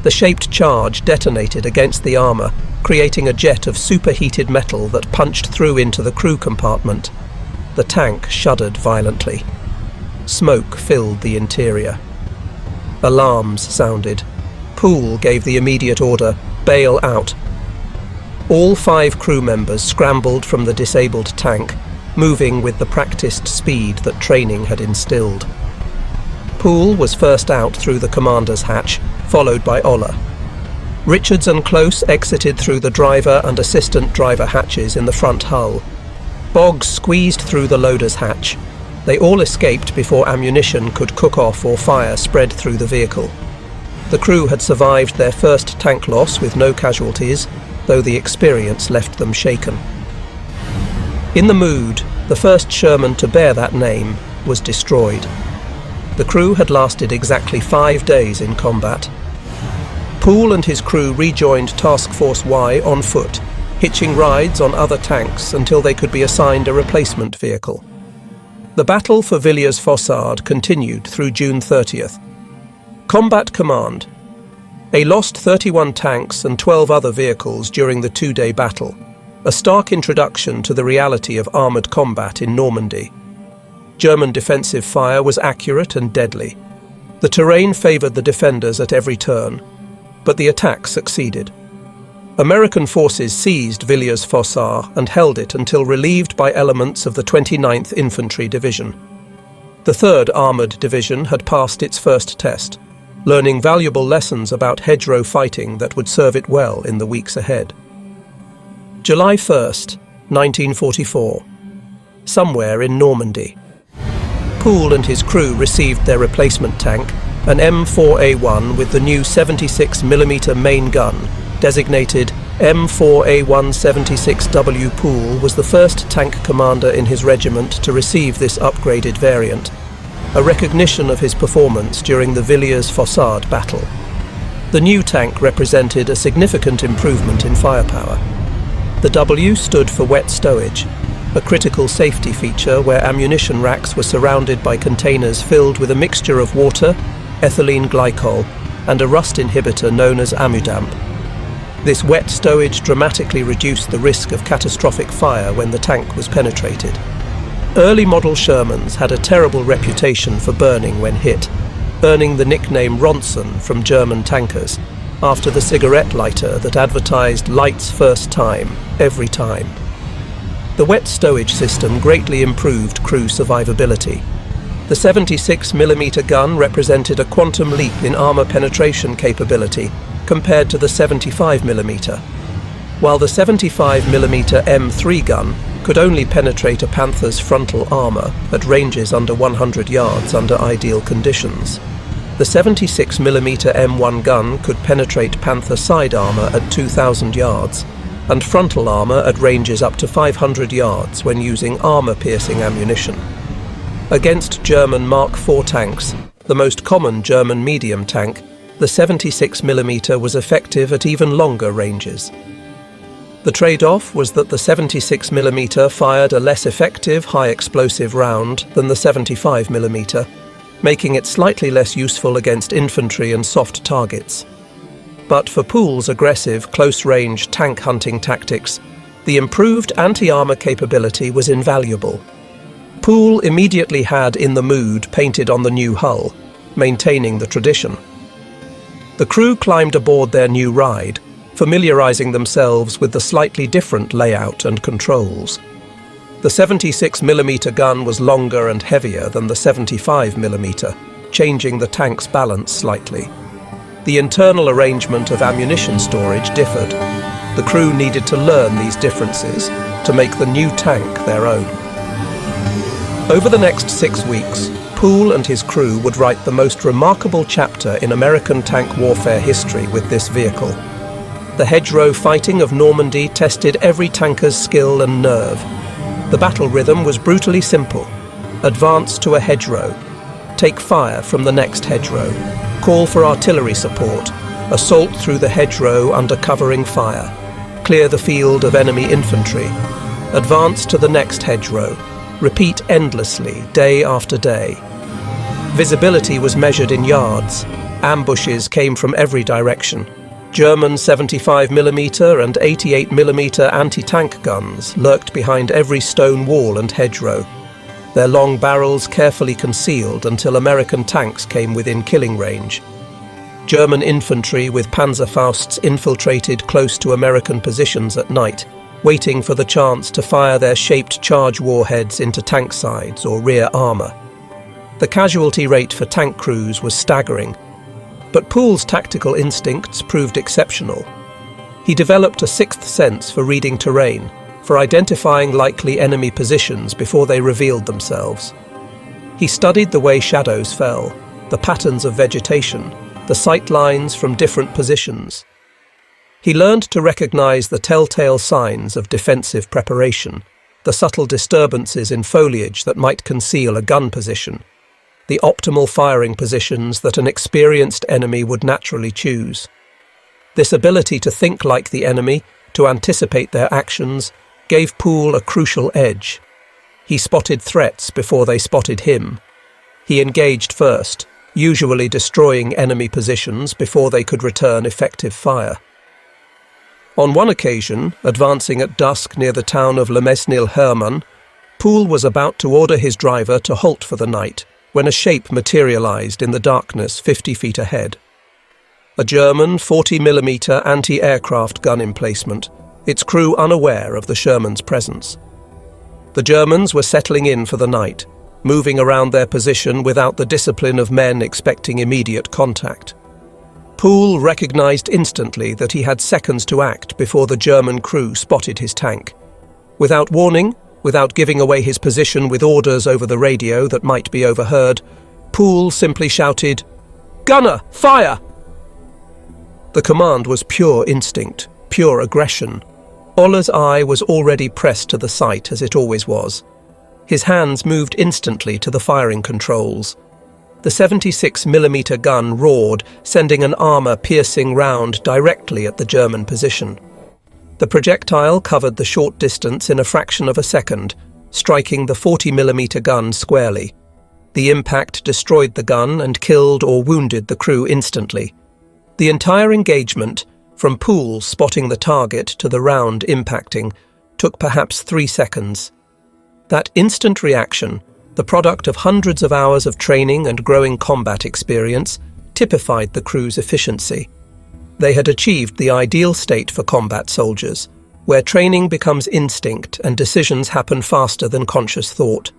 The shaped charge detonated against the armor, creating a jet of superheated metal that punched through into the crew compartment. The tank shuddered violently. Smoke filled the interior. Alarms sounded. Pool gave the immediate order, "Bail out." All 5 crew members scrambled from the disabled tank, moving with the practiced speed that training had instilled. Pool was first out through the commander's hatch, followed by Ola. Richards and Close exited through the driver and assistant driver hatches in the front hull. Boggs squeezed through the loader's hatch. They all escaped before ammunition could cook off or fire spread through the vehicle. The crew had survived their first tank loss with no casualties, though the experience left them shaken. In the Mood, the first Sherman to bear that name was destroyed. The crew had lasted exactly 5 days in combat. Pool and his crew rejoined Task Force Y on foot, hitching rides on other tanks until they could be assigned a replacement vehicle. The battle for Villiers-Fossard continued through June 30th. Combat Command. A lost 31 tanks and 12 other vehicles during the 2-day battle, a stark introduction to the reality of armoured combat in Normandy. German defensive fire was accurate and deadly. The terrain favoured the defenders at every turn, but the attack succeeded. American forces seized Villiers-Fossard and held it until relieved by elements of the 29th Infantry Division. The 3rd Armoured Division had passed its first test, learning valuable lessons about hedgerow fighting that would serve it well in the weeks ahead. July 1st, 1944. Somewhere in Normandy. Pool and his crew received their replacement tank, an M4A1 with the new 76mm main gun, designated M4A176W. Pool was the first tank commander in his regiment to receive this upgraded variant, a recognition of his performance during the Villiers-Fossard battle. The new tank represented a significant improvement in firepower. The W stood for wet stowage, a critical safety feature where ammunition racks were surrounded by containers filled with a mixture of water, ethylene glycol, and a rust inhibitor known as Amudamp. This wet stowage dramatically reduced the risk of catastrophic fire when the tank was penetrated. Early model Shermans had a terrible reputation for burning when hit, earning the nickname Ronson from German tankers, after the cigarette lighter that advertised lights first time, every time. The wet stowage system greatly improved crew survivability. The 76mm gun represented a quantum leap in armor penetration capability compared to the 75mm, while the 75mm M3 gun could only penetrate a Panther's frontal armor at ranges under 100 yards under ideal conditions. The 76mm M1 gun could penetrate Panther side armor at 2,000 yards, and frontal armor at ranges up to 500 yards when using armor-piercing ammunition. Against German Mark IV tanks, the most common German medium tank, the 76mm was effective at even longer ranges. The trade-off was that the 76mm fired a less effective high-explosive round than the 75mm, making it slightly less useful against infantry and soft targets. But for Pool's aggressive, close-range tank hunting tactics, the improved anti-armor capability was invaluable. Pool immediately had "In the Mood" painted on the new hull, maintaining the tradition. The crew climbed aboard their new ride, familiarizing themselves with the slightly different layout and controls. The 76mm gun was longer and heavier than the 75mm, changing the tank's balance slightly. The internal arrangement of ammunition storage differed. The crew needed to learn these differences to make the new tank their own. Over the next 6 weeks, Pool and his crew would write the most remarkable chapter in American tank warfare history with this vehicle. The hedgerow fighting of Normandy tested every tanker's skill and nerve. The battle rhythm was brutally simple. Advance to a hedgerow. Take fire from the next hedgerow. Call for artillery support. Assault through the hedgerow under covering fire. Clear the field of enemy infantry. Advance to the next hedgerow. Repeat endlessly, day after day. Visibility was measured in yards. Ambushes came from every direction. German 75mm and 88mm anti-tank guns lurked behind every stone wall and hedgerow, their long barrels carefully concealed until American tanks came within killing range. German infantry with Panzerfausts infiltrated close to American positions at night, waiting for the chance to fire their shaped charge warheads into tank sides or rear armour. The casualty rate for tank crews was staggering, but Pool's tactical instincts proved exceptional. He developed a sixth sense for reading terrain, for identifying likely enemy positions before they revealed themselves. He studied the way shadows fell, the patterns of vegetation, the sight lines from different positions. He learned to recognize the telltale signs of defensive preparation, the subtle disturbances in foliage that might conceal a gun position, the optimal firing positions that an experienced enemy would naturally choose. This ability to think like the enemy, to anticipate their actions, gave Pool a crucial edge. He spotted threats before they spotted him. He engaged first, usually destroying enemy positions before they could return effective fire. On one occasion, advancing at dusk near the town of Herman, Pool was about to order his driver to halt for the night, when a shape materialized in the darkness 50 feet ahead. A German 40mm anti-aircraft gun emplacement, its crew unaware of the Sherman's presence. The Germans were settling in for the night, moving around their position without the discipline of men expecting immediate contact. Pool recognized instantly that he had seconds to act before the German crew spotted his tank. Without warning, without giving away his position with orders over the radio that might be overheard, Pool simply shouted, "Gunner, fire!" The command was pure instinct, pure aggression. Oller's eye was already pressed to the sight, as it always was. His hands moved instantly to the firing controls. The 76mm gun roared, sending an armor-piercing round directly at the German position. The projectile covered the short distance in a fraction of a second, striking the 40mm gun squarely. The impact destroyed the gun and killed or wounded the crew instantly. The entire engagement, from Pool spotting the target to the round impacting, took perhaps 3 seconds. That instant reaction, the product of hundreds of hours of training and growing combat experience, typified the crew's efficiency. They had achieved the ideal state for combat soldiers, where training becomes instinct and decisions happen faster than conscious thought.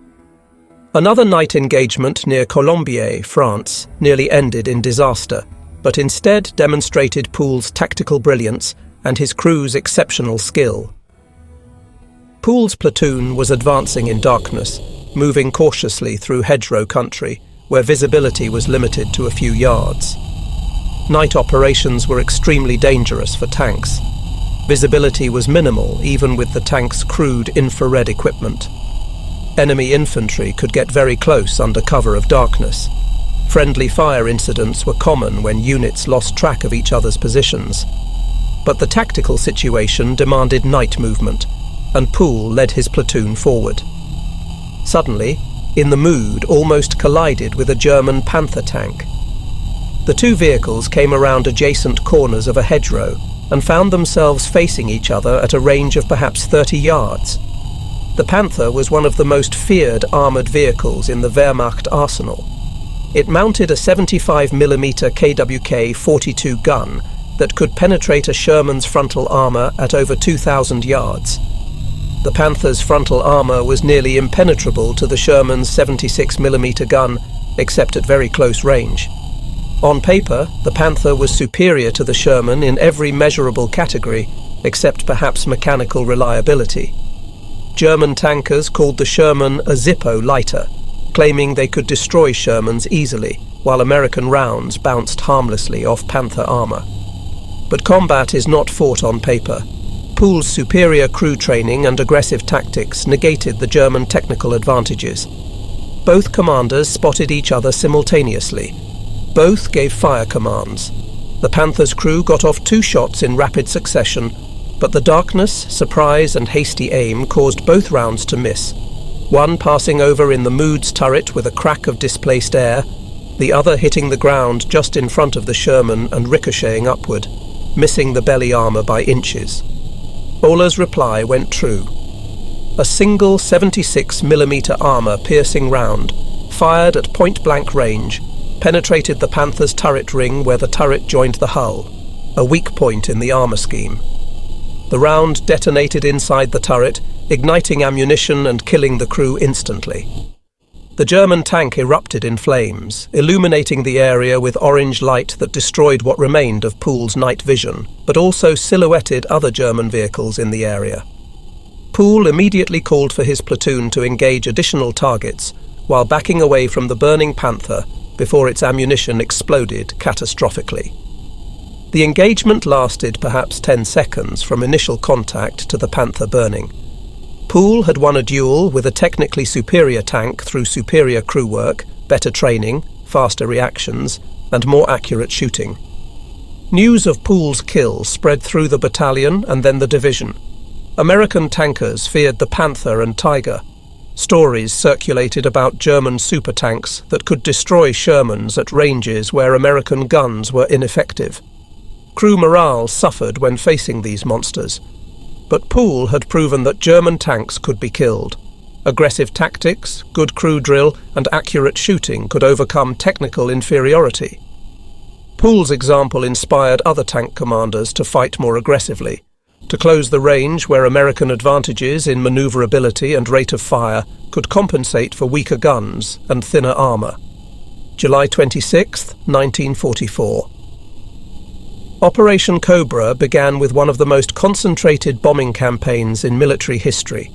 Another night engagement near Colombier, France, nearly ended in disaster, but instead demonstrated Pool's tactical brilliance and his crew's exceptional skill. Pool's platoon was advancing in darkness, moving cautiously through hedgerow country, where visibility was limited to a few yards. Night operations were extremely dangerous for tanks. Visibility was minimal, even with the tank's crude infrared equipment. Enemy infantry could get very close under cover of darkness. Friendly fire incidents were common when units lost track of each other's positions. But the tactical situation demanded night movement, and Pool led his platoon forward. Suddenly, in the mood, almost collided with a German Panther tank. The two vehicles came around adjacent corners of a hedgerow and found themselves facing each other at a range of perhaps 30 yards. The Panther was one of the most feared armoured vehicles in the Wehrmacht arsenal. It mounted a 75mm KWK-42 gun that could penetrate a Sherman's frontal armour at over 2,000 yards. The Panther's frontal armour was nearly impenetrable to the Sherman's 76mm gun, except at very close range. On paper, the Panther was superior to the Sherman in every measurable category, except perhaps mechanical reliability. German tankers called the Sherman a Zippo lighter, claiming they could destroy Shermans easily, while American rounds bounced harmlessly off Panther armour. But combat is not fought on paper. Pool's superior crew training and aggressive tactics negated the German technical advantages. Both commanders spotted each other simultaneously. Both gave fire commands. The Panther's crew got off 2 shots in rapid succession, but the darkness, surprise and hasty aim caused both rounds to miss, one passing over in the Mood's turret with a crack of displaced air, the other hitting the ground just in front of the Sherman and ricocheting upward, missing the belly armour by inches. Ola's reply went true. A single 76mm armour-piercing round, fired at point-blank range, penetrated the Panther's turret ring where the turret joined the hull, a weak point in the armour scheme. The round detonated inside the turret, igniting ammunition and killing the crew instantly. The German tank erupted in flames, illuminating the area with orange light that destroyed what remained of Pool's night vision, but also silhouetted other German vehicles in the area. Pool immediately called for his platoon to engage additional targets, while backing away from the burning Panther before its ammunition exploded catastrophically. The engagement lasted perhaps 10 seconds from initial contact to the Panther burning. Pool had won a duel with a technically superior tank through superior crew work, better training, faster reactions, and more accurate shooting. News of Pool's kill spread through the battalion and then the division. American tankers feared the Panther and Tiger. Stories circulated about German supertanks that could destroy Shermans at ranges where American guns were ineffective. Crew morale suffered when facing these monsters. But Pool had proven that German tanks could be killed. Aggressive tactics, good crew drill, and accurate shooting could overcome technical inferiority. Pool's example inspired other tank commanders to fight more aggressively, to close the range where American advantages in maneuverability and rate of fire could compensate for weaker guns and thinner armour. July 26, 1944. Operation Cobra began with one of the most concentrated bombing campaigns in military history.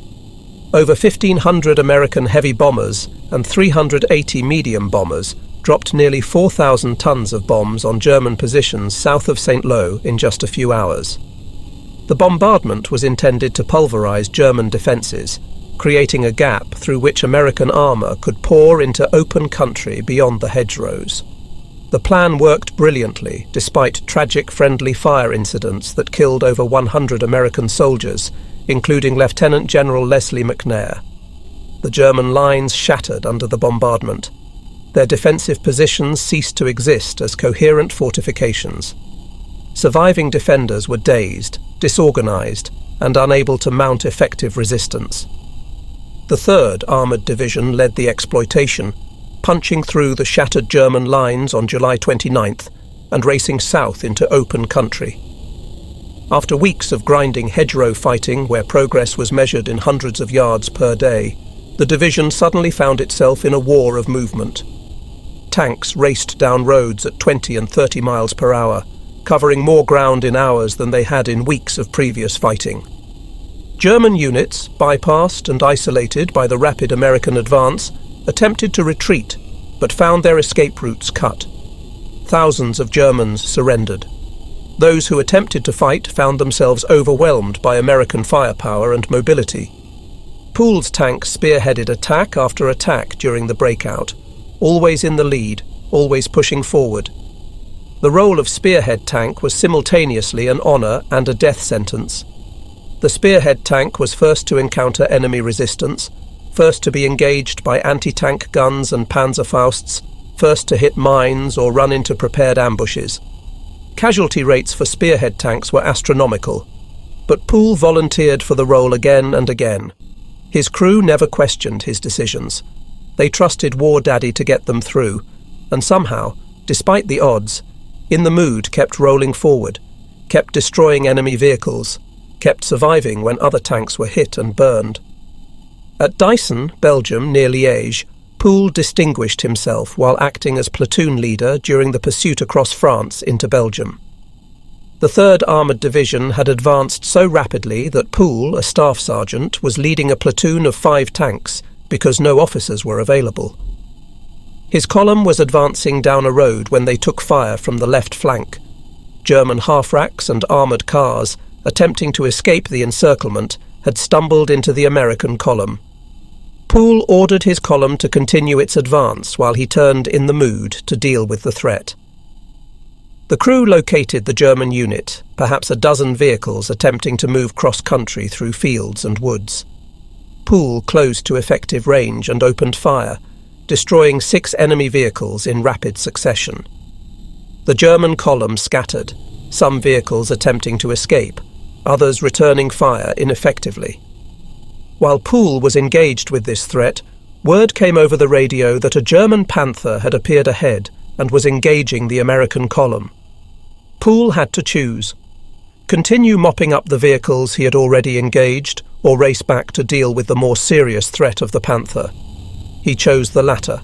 Over 1,500 American heavy bombers and 380 medium bombers dropped nearly 4,000 tons of bombs on German positions south of St. Lo in just a few hours. The bombardment was intended to pulverize German defences, creating a gap through which American armour could pour into open country beyond the hedgerows. The plan worked brilliantly, despite tragic friendly fire incidents that killed over 100 American soldiers, including Lieutenant General Leslie McNair. The German lines shattered under the bombardment. Their defensive positions ceased to exist as coherent fortifications. Surviving defenders were dazed, disorganized, and unable to mount effective resistance. The 3rd Armoured Division led the exploitation, punching through the shattered German lines on July 29th and racing south into open country. After weeks of grinding hedgerow fighting where progress was measured in hundreds of yards per day, the division suddenly found itself in a war of movement. Tanks raced down roads at 20 and 30 miles per hour, covering more ground in hours than they had in weeks of previous fighting. German units, bypassed and isolated by the rapid American advance, attempted to retreat, but found their escape routes cut. Thousands of Germans surrendered. Those who attempted to fight found themselves overwhelmed by American firepower and mobility. Pool's tanks spearheaded attack after attack during the breakout, always in the lead, always pushing forward. The role of Spearhead tank was simultaneously an honour and a death sentence. The Spearhead tank was first to encounter enemy resistance, first to be engaged by anti-tank guns and Panzerfausts, first to hit mines or run into prepared ambushes. Casualty rates for Spearhead tanks were astronomical, but Poole volunteered for the role again and again. His crew never questioned his decisions. They trusted Wardaddy to get them through, and somehow, despite the odds, In the Mood kept rolling forward, kept destroying enemy vehicles, kept surviving when other tanks were hit and burned. At Dyson, Belgium, near Liège, Poole distinguished himself while acting as platoon leader during the pursuit across France into Belgium. The 3rd Armoured Division had advanced so rapidly that Poole, a staff sergeant, was leading a platoon of 5 tanks because no officers were available. His column was advancing down a road when they took fire from the left flank. German half-racks and armoured cars, attempting to escape the encirclement, had stumbled into the American column. Poole ordered his column to continue its advance while he turned in the Mood to deal with the threat. The crew located the German unit, perhaps a dozen vehicles attempting to move cross-country through fields and woods. Poole closed to effective range and opened fire, destroying 6 enemy vehicles in rapid succession. The German column scattered, some vehicles attempting to escape, others returning fire ineffectively. While Poole was engaged with this threat, word came over the radio that a German Panther had appeared ahead and was engaging the American column. Poole had to choose: continue mopping up the vehicles he had already engaged, or race back to deal with the more serious threat of the Panther. He chose the latter.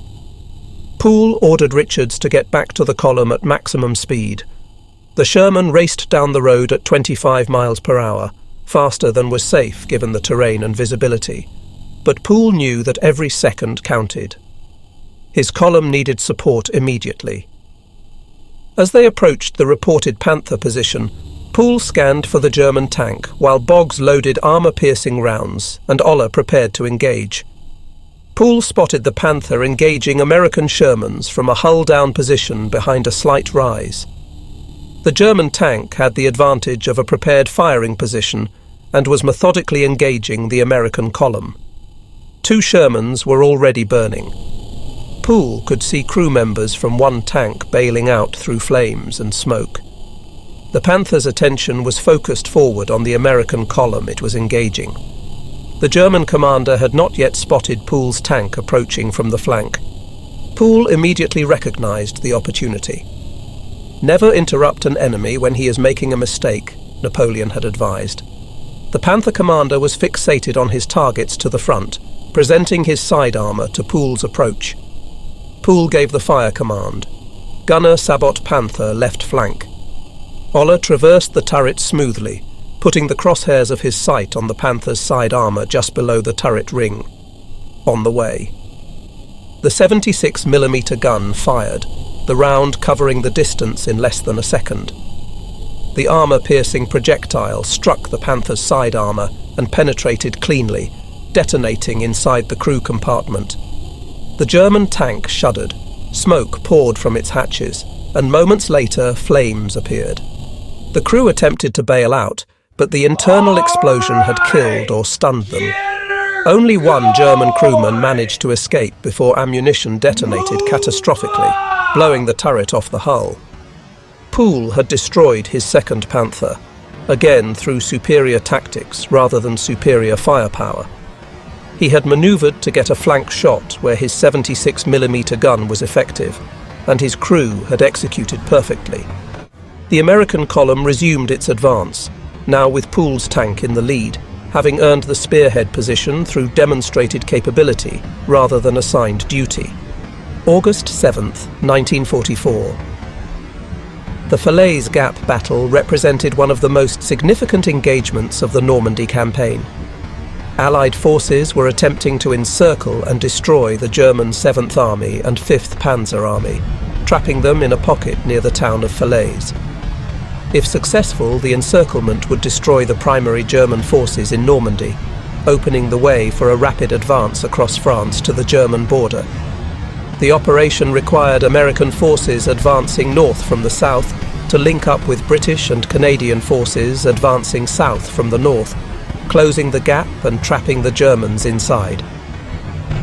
Poole ordered Richards to get back to the column at maximum speed. The Sherman raced down the road at 25 miles per hour, faster than was safe given the terrain and visibility. But Poole knew that every second counted. His column needed support immediately. As they approached the reported Panther position, Poole scanned for the German tank while Boggs loaded armour-piercing rounds and Oller prepared to engage. Poole spotted the Panther engaging American Shermans from a hull-down position behind a slight rise. The German tank had the advantage of a prepared firing position and was methodically engaging the American column. 2 Shermans were already burning. Poole could see crew members from one tank bailing out through flames and smoke. The Panther's attention was focused forward on the American column it was engaging. The German commander had not yet spotted Poole's tank approaching from the flank. Poole immediately recognized the opportunity. Never interrupt an enemy when he is making a mistake, Napoleon had advised. The Panther commander was fixated on his targets to the front, presenting his side armour to Poole's approach. Poole gave the fire command. Gunner Sabot Panther left flank. Oller traversed the turret smoothly, putting the crosshairs of his sight on the Panther's side armour just below the turret ring. On the way. The 76mm gun fired, the round covering the distance in less than a second. The armour-piercing projectile struck the Panther's side armour and penetrated cleanly, detonating inside the crew compartment. The German tank shuddered, smoke poured from its hatches, and moments later flames appeared. The crew attempted to bail out, but the internal explosion had killed or stunned them. Only one German crewman managed to escape before ammunition detonated catastrophically, blowing the turret off the hull. Poole had destroyed his 2nd Panther, again through superior tactics rather than superior firepower. He had manoeuvred to get a flank shot where his 76mm gun was effective, and his crew had executed perfectly. The American column resumed its advance, now with Poole's tank in the lead, having earned the spearhead position through demonstrated capability rather than assigned duty. August 7th, 1944. The Falaise Gap battle represented one of the most significant engagements of the Normandy campaign. Allied forces were attempting to encircle and destroy the German 7th Army and 5th Panzer Army, trapping them in a pocket near the town of Falaise. If successful, the encirclement would destroy the primary German forces in Normandy, opening the way for a rapid advance across France to the German border. The operation required American forces advancing north from the south to link up with British and Canadian forces advancing south from the north, closing the gap and trapping the Germans inside.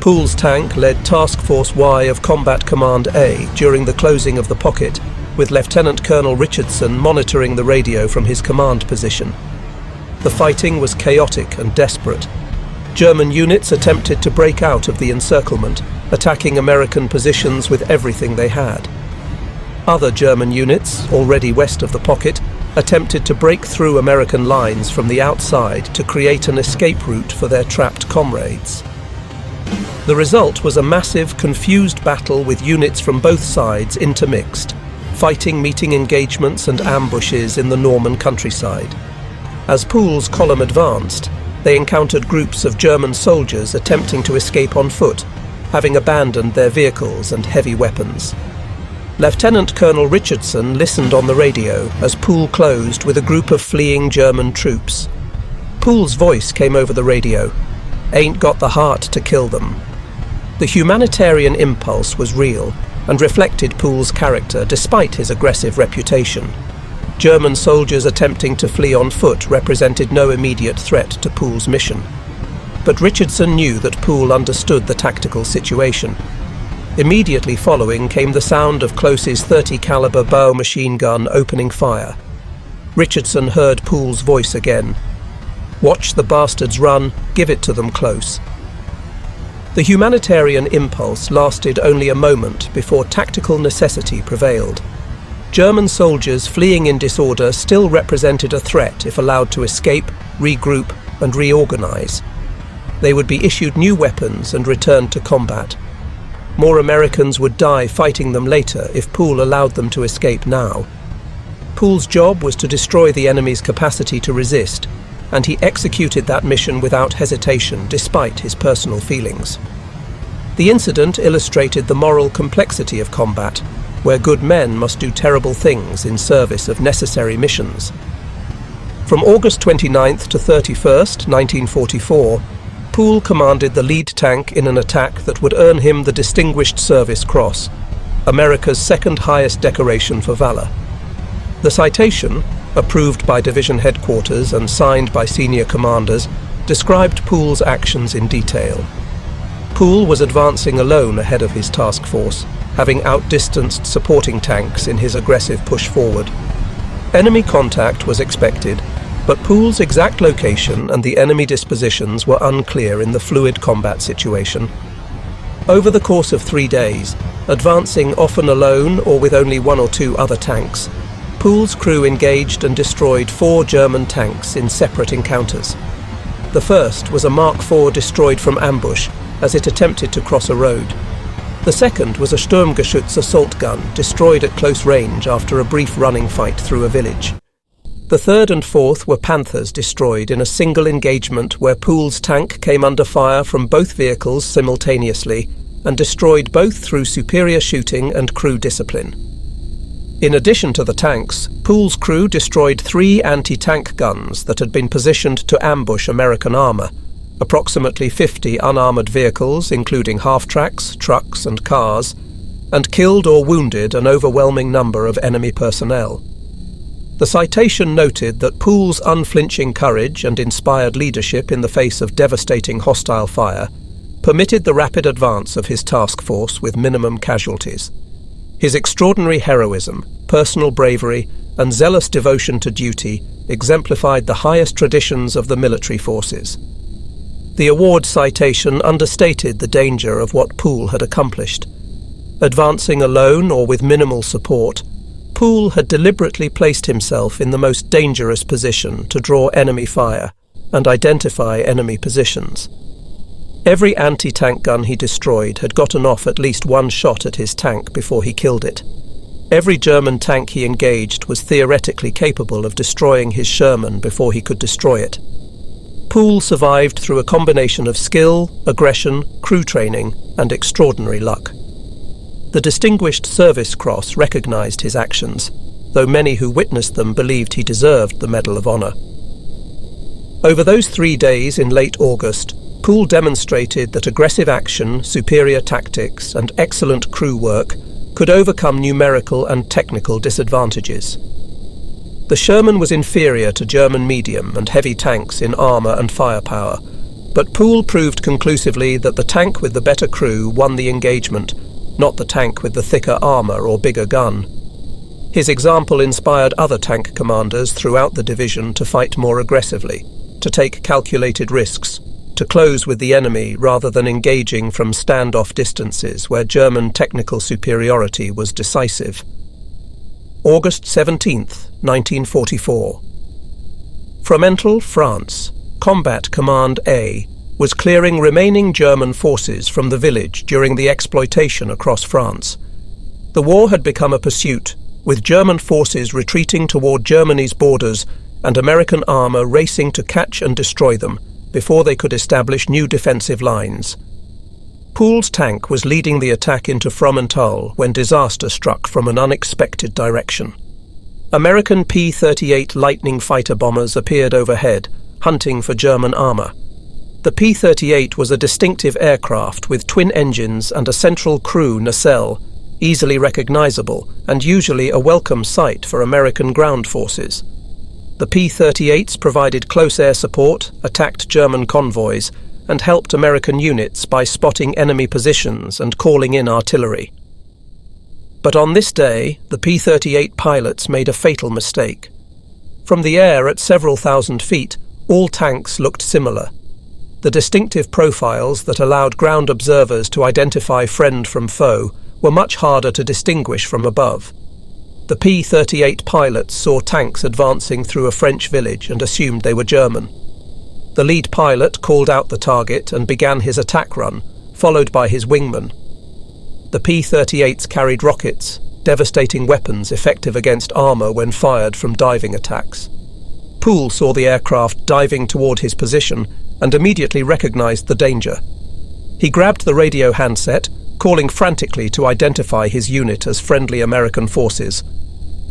Poole's tank led Task Force Y of Combat Command A during the closing of the pocket, with Lieutenant Colonel Richardson monitoring the radio from his command position. The fighting was chaotic and desperate. German units attempted to break out of the encirclement, attacking American positions with everything they had. Other German units, already west of the pocket, attempted to break through American lines from the outside to create an escape route for their trapped comrades. The result was a massive, confused battle with units from both sides intermixed, fighting meeting engagements and ambushes in the Norman countryside. As Poole's column advanced, they encountered groups of German soldiers attempting to escape on foot, having abandoned their vehicles and heavy weapons. Lieutenant Colonel Richardson listened on the radio as Poole closed with a group of fleeing German troops. Poole's voice came over the radio, "Ain't got the heart to kill them." The humanitarian impulse was real and reflected Poole's character despite his aggressive reputation. German soldiers attempting to flee on foot represented no immediate threat to Poole's mission. But Richardson knew that Poole understood the tactical situation. Immediately following came the sound of Close's .30 caliber bow machine gun opening fire. Richardson heard Poole's voice again. "Watch the bastards run, give it to them close." The humanitarian impulse lasted only a moment before tactical necessity prevailed. German soldiers fleeing in disorder still represented a threat if allowed to escape, regroup, and reorganize. They would be issued new weapons and returned to combat. More Americans would die fighting them later if Poole allowed them to escape now. Poole's job was to destroy the enemy's capacity to resist, and he executed that mission without hesitation despite his personal feelings. The incident illustrated the moral complexity of combat, where good men must do terrible things in service of necessary missions. From August 29th to 31st, 1944, Poole commanded the lead tank in an attack that would earn him the Distinguished Service Cross, America's second highest decoration for valor. The citation, approved by division headquarters and signed by senior commanders, described Poole's actions in detail. Poole was advancing alone ahead of his task force, having outdistanced supporting tanks in his aggressive push forward. Enemy contact was expected, but Poole's exact location and the enemy dispositions were unclear in the fluid combat situation. Over the course of 3 days, advancing often alone or with only one or two other tanks, Poole's crew engaged and destroyed 4 German tanks in separate encounters. The first was a Mark IV destroyed from ambush as it attempted to cross a road. The second was a Sturmgeschütz assault gun destroyed at close range after a brief running fight through a village. The third and fourth were Panthers destroyed in a single engagement where Poole's tank came under fire from both vehicles simultaneously and destroyed both through superior shooting and crew discipline. In addition to the tanks, Poole's crew destroyed 3 anti-tank guns that had been positioned to ambush American armour, approximately 50 unarmoured vehicles including half-tracks, trucks and cars, and killed or wounded an overwhelming number of enemy personnel. The citation noted that Poole's unflinching courage and inspired leadership in the face of devastating hostile fire permitted the rapid advance of his task force with minimum casualties. His extraordinary heroism, personal bravery, and zealous devotion to duty exemplified the highest traditions of the military forces. The award citation understated the danger of what Poole had accomplished. Advancing alone or with minimal support, Poole had deliberately placed himself in the most dangerous position to draw enemy fire and identify enemy positions. Every anti-tank gun he destroyed had gotten off at least one shot at his tank before he killed it. Every German tank he engaged was theoretically capable of destroying his Sherman before he could destroy it. Poole survived through a combination of skill, aggression, crew training, and extraordinary luck. The Distinguished Service Cross recognized his actions, though many who witnessed them believed he deserved the Medal of Honor. Over those 3 days in late August, Poole demonstrated that aggressive action, superior tactics, and excellent crew work could overcome numerical and technical disadvantages. The Sherman was inferior to German medium and heavy tanks in armour and firepower, But Poole proved conclusively that the tank with the better crew won the engagement, not the tank with the thicker armour or bigger gun. His example inspired other tank commanders throughout the division to fight more aggressively, to take calculated risks, to close with the enemy rather than engaging from standoff distances where German technical superiority was decisive. August 17th, 1944. Fromental, France. Combat Command A was clearing remaining German forces from the village during the exploitation across France. The war had become a pursuit, with German forces retreating toward Germany's borders and American armour racing to catch and destroy them before they could establish new defensive lines. Poole's tank was leading the attack into Fromental when disaster struck from an unexpected direction. American P-38 Lightning fighter bombers appeared overhead, hunting for German armour. The P-38 was a distinctive aircraft with twin engines and a central crew nacelle, easily recognisable and usually a welcome sight for American ground forces. The P-38s provided close air support, attacked German convoys, and helped American units by spotting enemy positions and calling in artillery. But on this day, the P-38 pilots made a fatal mistake. From the air at several thousand feet, all tanks looked similar. The distinctive profiles that allowed ground observers to identify friend from foe were much harder to distinguish from above. The P-38 pilots saw tanks advancing through a French village and assumed they were German. The lead pilot called out the target and began his attack run, followed by his wingman. The P-38s carried rockets, devastating weapons effective against armour when fired from diving attacks. Poole saw the aircraft diving toward his position and immediately recognised the danger. He grabbed the radio handset, calling frantically to identify his unit as friendly American forces.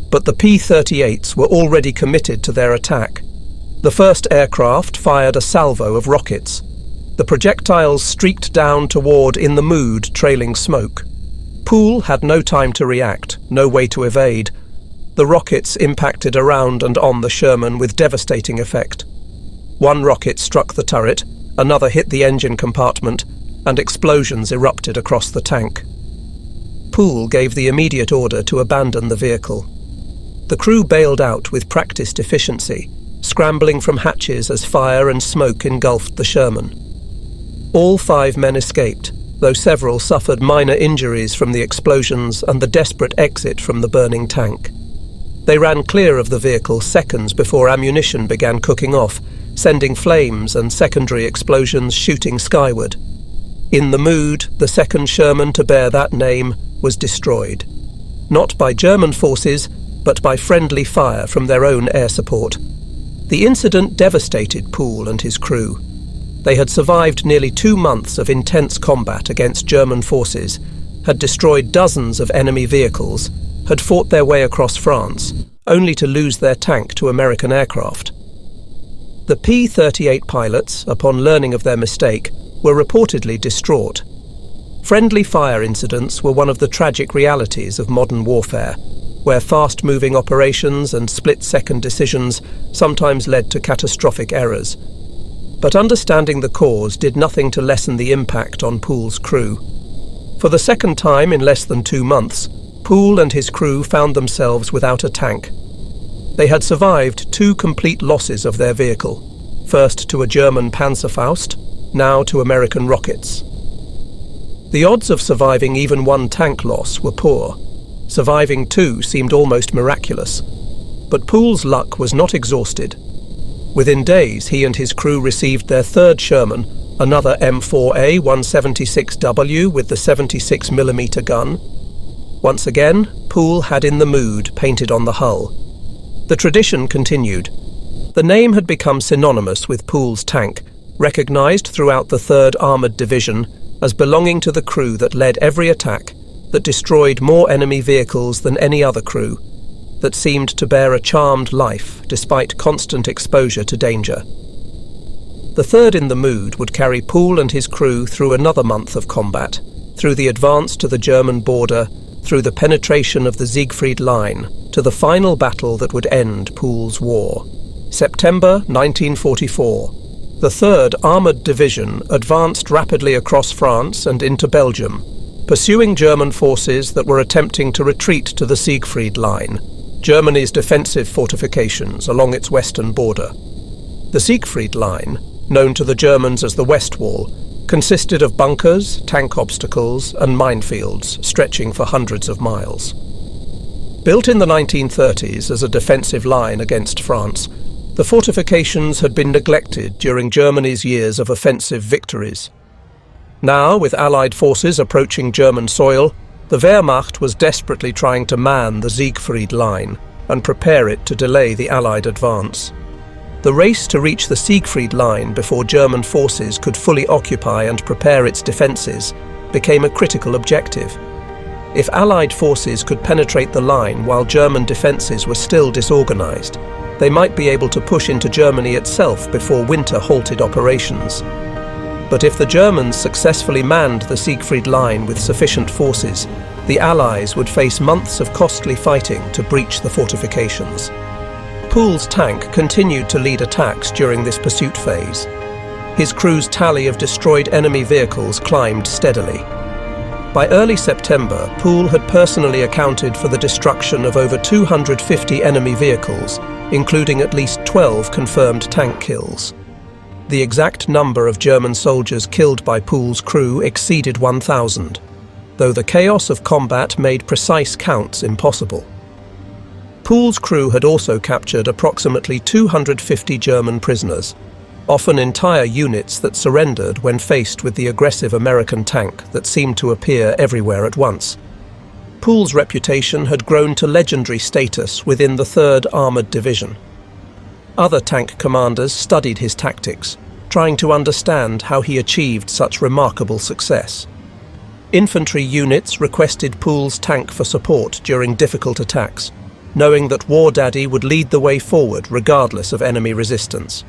But the P-38s were already committed to their attack. The first aircraft fired a salvo of rockets. The projectiles streaked down toward In the Mood, trailing smoke. Poole had no time to react, no way to evade. The rockets impacted around and on the Sherman with devastating effect. One rocket struck the turret, another hit the engine compartment, and explosions erupted across the tank. Poole gave the immediate order to abandon the vehicle. The crew bailed out with practiced efficiency, scrambling from hatches as fire and smoke engulfed the Sherman. All 5 men escaped, though several suffered minor injuries from the explosions and the desperate exit from the burning tank. They ran clear of the vehicle seconds before ammunition began cooking off, sending flames and secondary explosions shooting skyward. In the Mood, the second Sherman to bear that name, was destroyed. Not by German forces, but by friendly fire from their own air support. The incident devastated Poole and his crew. They had survived nearly 2 months of intense combat against German forces, had destroyed dozens of enemy vehicles, had fought their way across France, only to lose their tank to American aircraft. The P-38 pilots, upon learning of their mistake, were reportedly distraught. Friendly fire incidents were one of the tragic realities of modern warfare, where fast-moving operations and split-second decisions sometimes led to catastrophic errors. But understanding the cause did nothing to lessen the impact on Poole's crew. For the second time in less than 2 months, Poole and his crew found themselves without a tank. They had survived 2 complete losses of their vehicle, first to a German Panzerfaust, now to American rockets. The odds of surviving even 1 tank loss were poor. Surviving 2 seemed almost miraculous. But Poole's luck was not exhausted. Within days, he and his crew received their 3rd Sherman, another M4A 176W with the 76mm gun. Once again, Poole had In the Mood painted on the hull. The tradition continued. The name had become synonymous with Poole's tank, recognised throughout the 3rd Armoured Division as belonging to the crew that led every attack, that destroyed more enemy vehicles than any other crew, that seemed to bear a charmed life despite constant exposure to danger. The 3rd In the Mood would carry Poole and his crew through another month of combat, through the advance to the German border, through the penetration of the Siegfried Line, to the final battle that would end Poole's war. September 1944. The 3rd Armoured Division advanced rapidly across France and into Belgium, pursuing German forces that were attempting to retreat to the Siegfried Line, Germany's defensive fortifications along its western border. The Siegfried Line, known to the Germans as the West Wall, consisted of bunkers, tank obstacles, and minefields stretching for hundreds of miles. Built in the 1930s as a defensive line against France, the fortifications had been neglected during Germany's years of offensive victories. Now, with Allied forces approaching German soil, the Wehrmacht was desperately trying to man the Siegfried Line and prepare it to delay the Allied advance. The race to reach the Siegfried Line before German forces could fully occupy and prepare its defences became a critical objective. If Allied forces could penetrate the line while German defences were still disorganised, they might be able to push into Germany itself before winter halted operations. But if the Germans successfully manned the Siegfried Line with sufficient forces, the Allies would face months of costly fighting to breach the fortifications. Pool's tank continued to lead attacks during this pursuit phase. His crew's tally of destroyed enemy vehicles climbed steadily. By early September, Pool had personally accounted for the destruction of over 250 enemy vehicles, including at least 12 confirmed tank kills. The exact number of German soldiers killed by Pool's crew exceeded 1,000, though the chaos of combat made precise counts impossible. Pool's crew had also captured approximately 250 German prisoners, often entire units that surrendered when faced with the aggressive American tank that seemed to appear everywhere at once. Pool's reputation had grown to legendary status within the 3rd Armoured Division. Other tank commanders studied his tactics, trying to understand how he achieved such remarkable success. Infantry units requested Pool's tank for support during difficult attacks, knowing that Wardaddy would lead the way forward regardless of enemy resistance.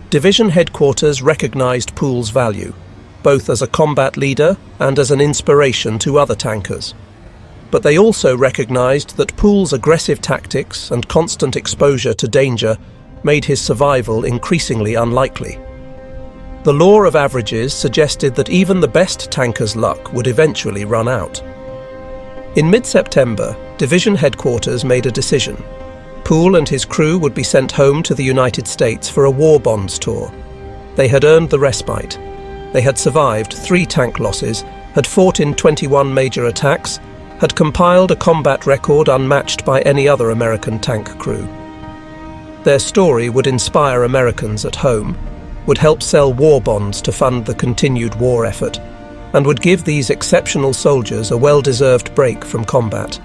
Division headquarters recognized Pool's value, both as a combat leader and as an inspiration to other tankers. But they also recognized that Pool's aggressive tactics and constant exposure to danger made his survival increasingly unlikely. The law of averages suggested that even the best tanker's luck would eventually run out. In mid-September, Division headquarters made a decision. Pool and his crew would be sent home to the United States for a war bonds tour. They had earned the respite. They had survived 3 tank losses, had fought in 21 major attacks, had compiled a combat record unmatched by any other American tank crew. Their story would inspire Americans at home, would help sell war bonds to fund the continued war effort, and would give these exceptional soldiers a well-deserved break from combat.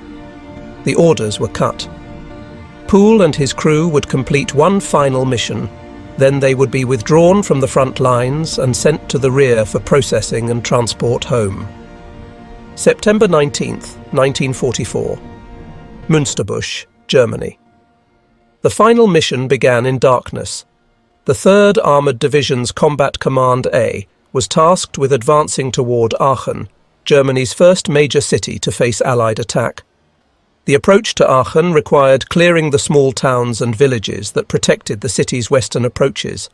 The orders were cut. Pool and his crew would complete one final mission, then they would be withdrawn from the front lines and sent to the rear for processing and transport home. September 19th, 1944. Münsterbusch, Germany. The final mission began in darkness. The 3rd Armoured Division's Combat Command A was tasked with advancing toward Aachen, Germany's first major city to face Allied attack. The approach to Aachen required clearing the small towns and villages that protected the city's western approaches.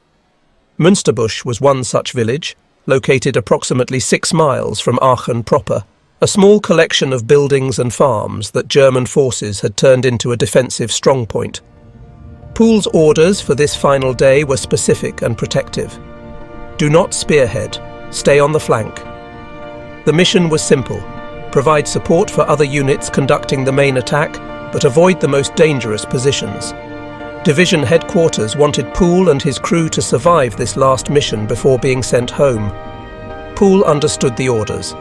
Münsterbusch was one such village, located approximately 6 miles from Aachen proper, a small collection of buildings and farms that German forces had turned into a defensive strongpoint. Pool's orders for this final day were specific and protective. Do not spearhead, stay on the flank. The mission was simple: provide support for other units conducting the main attack, but avoid the most dangerous positions. Division headquarters wanted Pool and his crew to survive this last mission before being sent home. Pool understood the orders,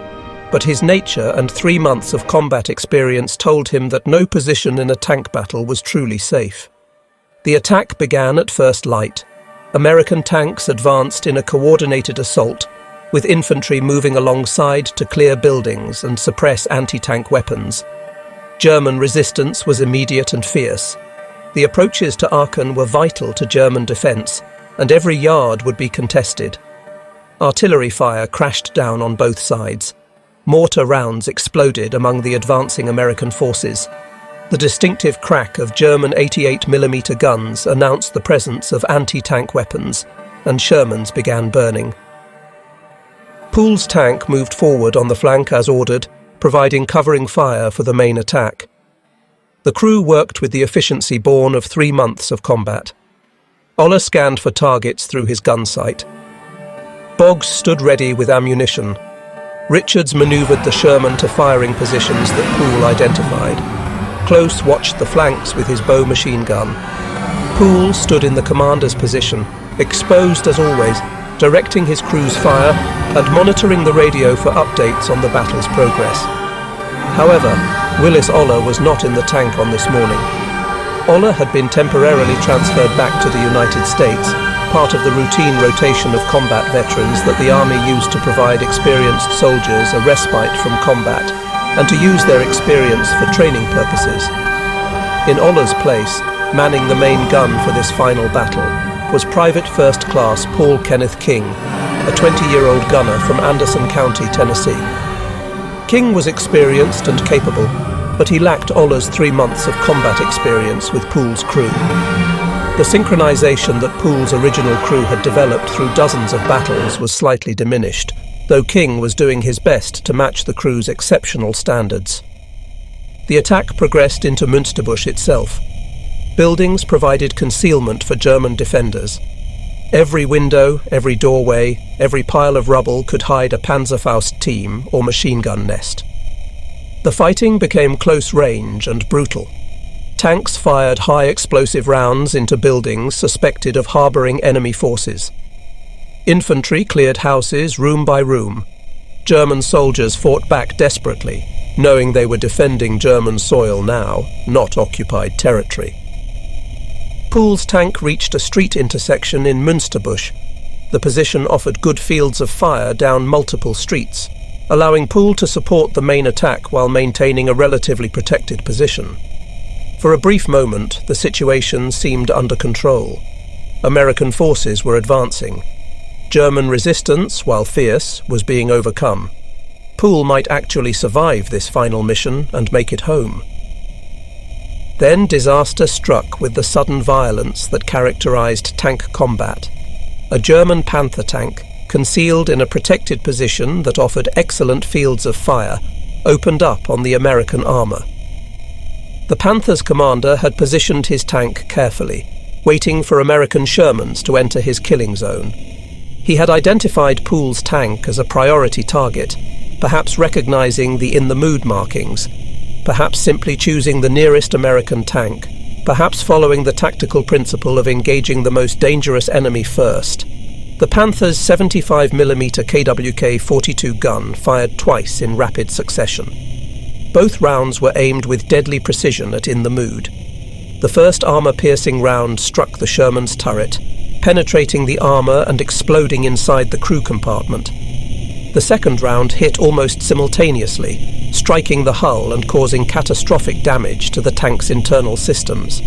but his nature and 3 months of combat experience told him that no position in a tank battle was truly safe. The attack began at first light. American tanks advanced in a coordinated assault, with infantry moving alongside to clear buildings and suppress anti-tank weapons. German resistance was immediate and fierce. The approaches to Aachen were vital to German defence, and every yard would be contested. Artillery fire crashed down on both sides. Mortar rounds exploded among the advancing American forces. The distinctive crack of German 88mm guns announced the presence of anti-tank weapons, and Shermans began burning. Poole's tank moved forward on the flank as ordered, providing covering fire for the main attack. The crew worked with the efficiency born of 3 months of combat. Oller scanned for targets through his gun sight. Boggs stood ready with ammunition. Richards manoeuvred the Sherman to firing positions that Poole identified. Close watched the flanks with his bow machine gun. Poole stood in the commander's position, exposed as always, directing his crew's fire and monitoring the radio for updates on the battle's progress. However, Willis Oller was not in the tank on this morning. Oller had been temporarily transferred back to the United States, part of the routine rotation of combat veterans that the Army used to provide experienced soldiers a respite from combat and to use their experience for training purposes. In Oller's place, manning the main gun for this final battle, was Private First Class Paul Kenneth King, a 20-year-old gunner from Anderson County, Tennessee. King was experienced and capable, but he lacked Oller's 3 months of combat experience with Poole's crew. The synchronization that Poole's original crew had developed through dozens of battles was slightly diminished, though King was doing his best to match the crew's exceptional standards. The attack progressed into Münsterbusch itself. Buildings provided concealment for German defenders. Every window, every doorway, every pile of rubble could hide a Panzerfaust team or machine gun nest. The fighting became close range and brutal. Tanks fired high explosive rounds into buildings suspected of harbouring enemy forces. Infantry cleared houses room by room. German soldiers fought back desperately, knowing they were defending German soil now, not occupied territory. Poole's tank reached a street intersection in Münsterbusch. The position offered good fields of fire down multiple streets, allowing Poole to support the main attack while maintaining a relatively protected position. For a brief moment, the situation seemed under control. American forces were advancing. German resistance, while fierce, was being overcome. Poole might actually survive this final mission and make it home. Then disaster struck with the sudden violence that characterized tank combat. A German Panther tank, concealed in a protected position that offered excellent fields of fire, opened up on the American armor. The Panther's commander had positioned his tank carefully, waiting for American Shermans to enter his killing zone. He had identified Poole's tank as a priority target, perhaps recognizing the in-the-mood markings, perhaps simply choosing the nearest American tank, perhaps following the tactical principle of engaging the most dangerous enemy first. The Panther's 75mm KWK-42 gun fired twice in rapid succession. Both rounds were aimed with deadly precision at In the Mood. The first armor-piercing round struck the Sherman's turret, penetrating the armor and exploding inside the crew compartment. The second round hit almost simultaneously, striking the hull and causing catastrophic damage to the tank's internal systems.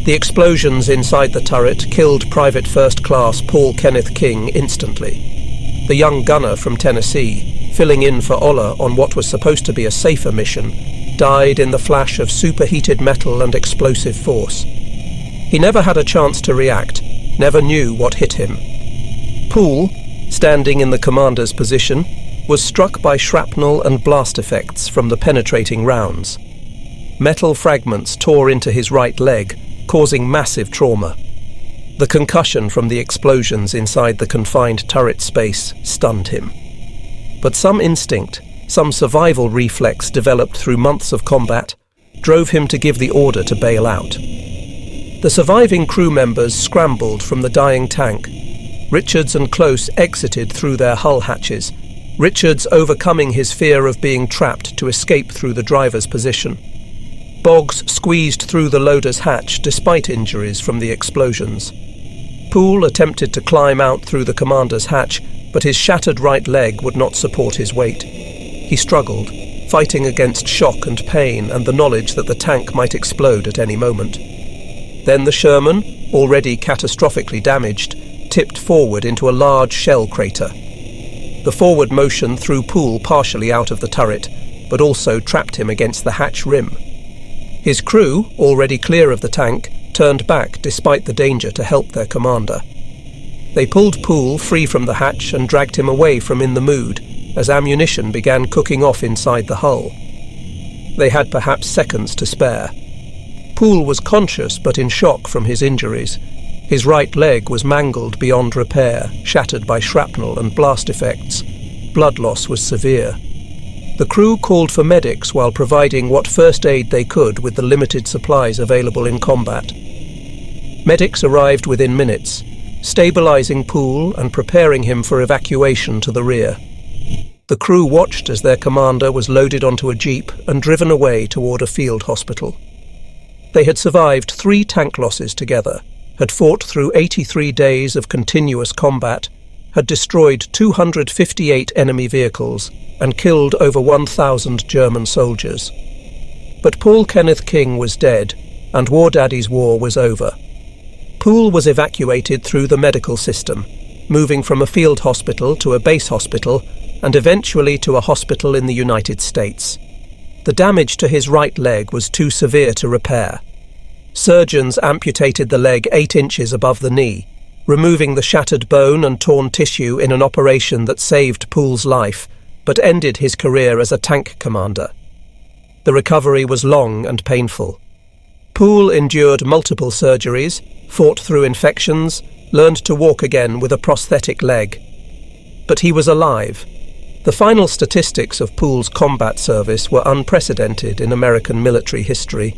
The explosions inside the turret killed Private First Class Paul Kenneth King instantly. The young gunner from Tennessee, filling in for Oller on what was supposed to be a safer mission, died in the flash of superheated metal and explosive force. He never had a chance to react, never knew what hit him. Poole, standing in the commander's position, was struck by shrapnel and blast effects from the penetrating rounds. Metal fragments tore into his right leg, causing massive trauma. The concussion from the explosions inside the confined turret space stunned him. But some instinct, some survival reflex developed through months of combat, drove him to give the order to bail out. The surviving crew members scrambled from the dying tank. Richards and Close exited through their hull hatches, Richards overcoming his fear of being trapped to escape through the driver's position. Boggs squeezed through the loader's hatch despite injuries from the explosions. Poole attempted to climb out through the commander's hatch, but his shattered right leg would not support his weight. He struggled, fighting against shock and pain and the knowledge that the tank might explode at any moment. Then the Sherman, already catastrophically damaged, tipped forward into a large shell crater. The forward motion threw Poole partially out of the turret, but also trapped him against the hatch rim. His crew, already clear of the tank, turned back despite the danger to help their commander. They pulled Poole free from the hatch and dragged him away from In the Mood as ammunition began cooking off inside the hull. They had perhaps seconds to spare. Poole was conscious but in shock from his injuries. His right leg was mangled beyond repair, shattered by shrapnel and blast effects. Blood loss was severe. The crew called for medics while providing what first aid they could with the limited supplies available in combat. Medics arrived within minutes, stabilizing Poole and preparing him for evacuation to the rear. The crew watched as their commander was loaded onto a jeep and driven away toward a field hospital. They had survived 3 tank losses together, had fought through 83 days of continuous combat, had destroyed 258 enemy vehicles, and killed over 1,000 German soldiers. But Paul Kenneth King was dead, and Wardaddy's war was over. Poole was evacuated through the medical system, moving from a field hospital to a base hospital, and eventually to a hospital in the United States. The damage to his right leg was too severe to repair. Surgeons amputated the leg 8 inches above the knee, removing the shattered bone and torn tissue in an operation that saved Poole's life, but ended his career as a tank commander. The recovery was long and painful. Poole endured multiple surgeries, fought through infections, learned to walk again with a prosthetic leg. But he was alive. The final statistics of Poole's combat service were unprecedented in American military history.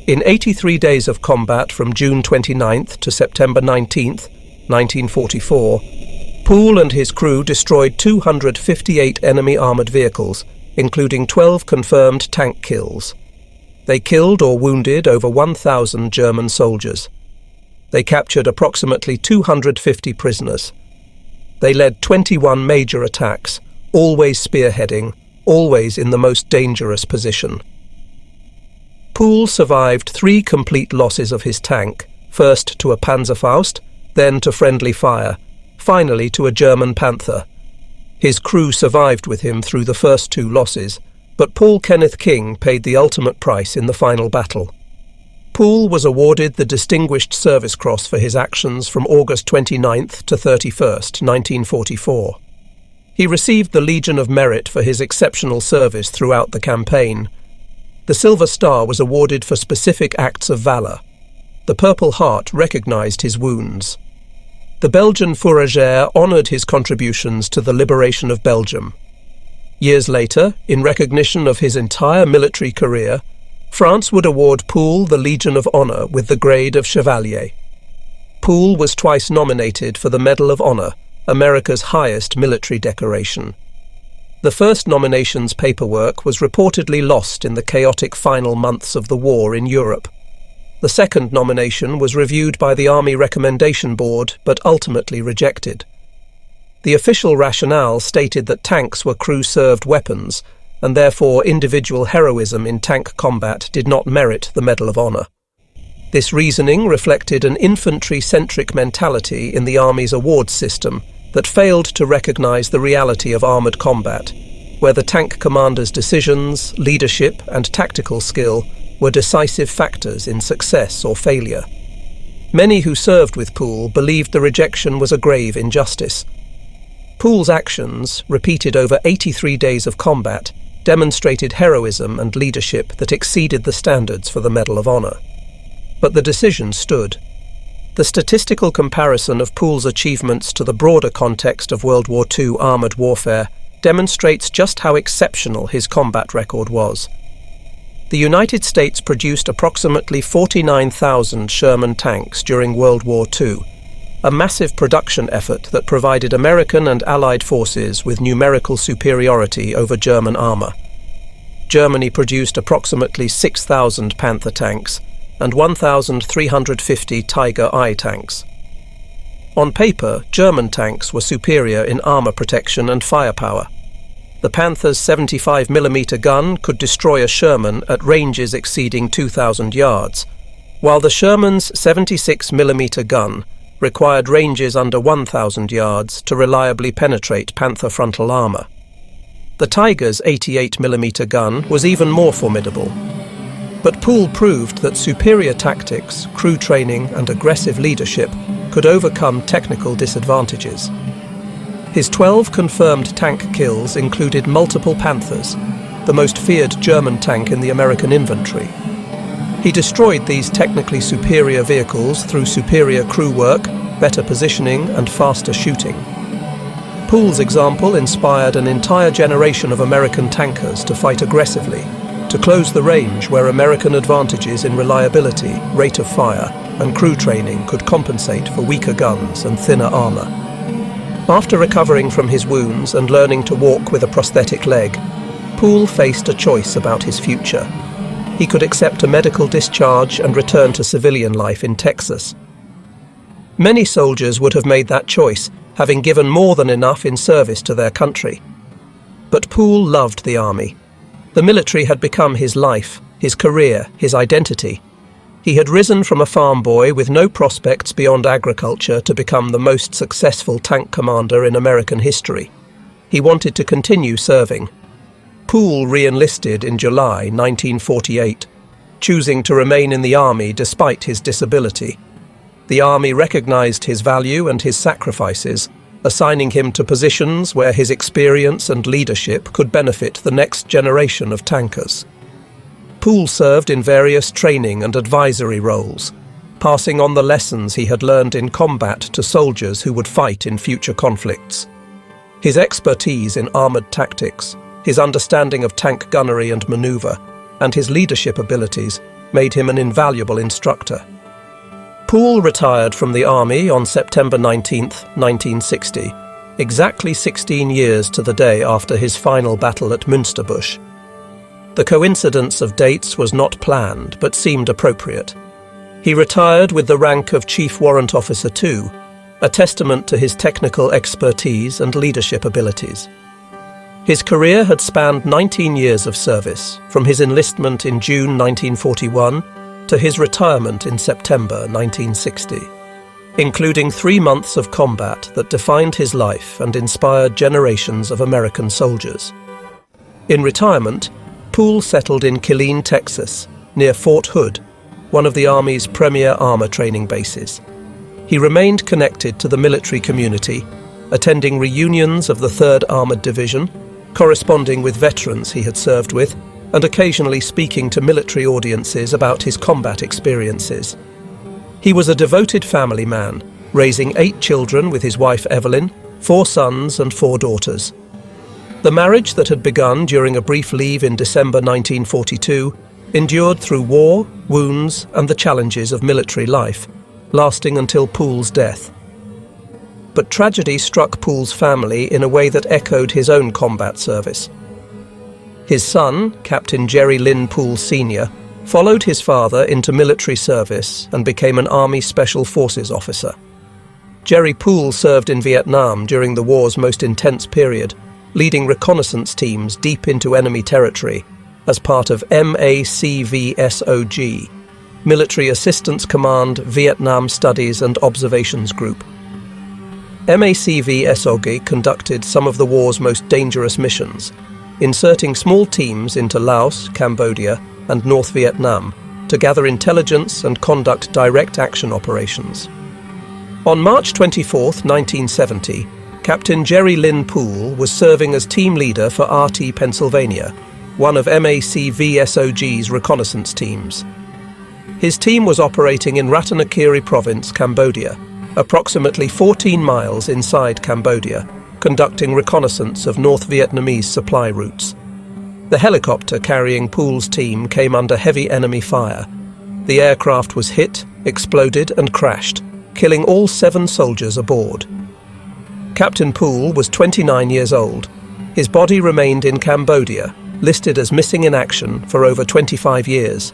In 83 days of combat from June 29th to September 19th, 1944, Poole and his crew destroyed 258 enemy armoured vehicles, including 12 confirmed tank kills. They killed or wounded over 1,000 German soldiers. They captured approximately 250 prisoners. They led 21 major attacks, always spearheading, always in the most dangerous position. Poole survived 3 complete losses of his tank, first to a Panzerfaust, then to friendly fire, finally to a German Panther. His crew survived with him through the first 2 losses, but Paul Kenneth King paid the ultimate price in the final battle. Poole was awarded the Distinguished Service Cross for his actions from August 29th to 31st, 1944. He received the Legion of Merit for his exceptional service throughout the campaign. The Silver Star was awarded for specific acts of valour. The Purple Heart recognised his wounds. The Belgian Fourragère honoured his contributions to the liberation of Belgium. Years later, in recognition of his entire military career, France would award Poole the Legion of Honour with the grade of Chevalier. Poole was twice nominated for the Medal of Honour, America's highest military decoration. The first nomination's paperwork was reportedly lost in the chaotic final months of the war in Europe. The second nomination was reviewed by the Army Recommendation Board, but ultimately rejected. The official rationale stated that tanks were crew-served weapons, and therefore individual heroism in tank combat did not merit the Medal of Honour. This reasoning reflected an infantry-centric mentality in the Army's awards system that failed to recognise the reality of armoured combat, where the tank commander's decisions, leadership and tactical skill were decisive factors in success or failure. Many who served with Poole believed the rejection was a grave injustice. Poole's actions, repeated over 83 days of combat, demonstrated heroism and leadership that exceeded the standards for the Medal of Honour. But the decision stood. The statistical comparison of Poole's achievements to the broader context of World War II armoured warfare demonstrates just how exceptional his combat record was. The United States produced approximately 49,000 Sherman tanks during World War II, a massive production effort that provided American and Allied forces with numerical superiority over German armour. Germany produced approximately 6,000 Panther tanks and 1,350 Tiger I tanks. On paper, German tanks were superior in armour protection and firepower. The Panther's 75mm gun could destroy a Sherman at ranges exceeding 2,000 yards, while the Sherman's 76mm gun required ranges under 1,000 yards to reliably penetrate Panther frontal armour. The Tiger's 88mm gun was even more formidable. But Pool proved that superior tactics, crew training, and aggressive leadership could overcome technical disadvantages. His 12 confirmed tank kills included multiple Panthers, the most feared German tank in the American inventory. He destroyed these technically superior vehicles through superior crew work, better positioning, and faster shooting. Pool's example inspired an entire generation of American tankers to fight aggressively, to close the range where American advantages in reliability, rate of fire, and crew training could compensate for weaker guns and thinner armor. After recovering from his wounds and learning to walk with a prosthetic leg, Pool faced a choice about his future. He could accept a medical discharge and return to civilian life in Texas. Many soldiers would have made that choice, having given more than enough in service to their country. But Pool loved the army. The military had become his life, his career, his identity. He had risen from a farm boy with no prospects beyond agriculture to become the most successful tank commander in American history. He wanted to continue serving. Pool re-enlisted in July 1948, choosing to remain in the army despite his disability. The army recognized his value and his sacrifices, assigning him to positions where his experience and leadership could benefit the next generation of tankers. Pool served in various training and advisory roles, passing on the lessons he had learned in combat to soldiers who would fight in future conflicts. His expertise in armored tactics, his understanding of tank gunnery and maneuver, and his leadership abilities made him an invaluable instructor. Pool retired from the Army on September 19, 1960, exactly 16 years to the day after his final battle at Münsterbusch. The coincidence of dates was not planned, but seemed appropriate. He retired with the rank of Chief Warrant Officer Two, a testament to his technical expertise and leadership abilities. His career had spanned 19 years of service, from his enlistment in June 1941 to his retirement in September 1960, including 3 months of combat that defined his life and inspired generations of American soldiers. In retirement, Pool settled in Killeen, Texas, near Fort Hood, one of the Army's premier armor training bases. He remained connected to the military community, attending reunions of the 3rd Armored Division, corresponding with veterans he had served with, and occasionally speaking to military audiences about his combat experiences. He was a devoted family man, raising 8 children with his wife Evelyn, 4 sons and 4 daughters. The marriage that had begun during a brief leave in December 1942 endured through war, wounds, and the challenges of military life, lasting until Pool's death. But tragedy struck Pool's family in a way that echoed his own combat service. His son, Captain Jerry Lynn Pool Sr., followed his father into military service and became an Army Special Forces officer. Jerry Pool served in Vietnam during the war's most intense period, leading reconnaissance teams deep into enemy territory as part of MACVSOG, Military Assistance Command Vietnam Studies and Observations Group. MACVSOG conducted some of the war's most dangerous missions, inserting small teams into Laos, Cambodia, and North Vietnam to gather intelligence and conduct direct action operations. On March 24, 1970, Captain Jerry Lynn Pool was serving as team leader for RT Pennsylvania, one of MACVSOG's reconnaissance teams. His team was operating in Ratanakiri Province, Cambodia, approximately 14 miles inside Cambodia, conducting reconnaissance of North Vietnamese supply routes. The helicopter carrying Pool's team came under heavy enemy fire. The aircraft was hit, exploded, and crashed, killing all 7 soldiers aboard. Captain Pool was 29 years old. His body remained in Cambodia, listed as missing in action for over 25 years.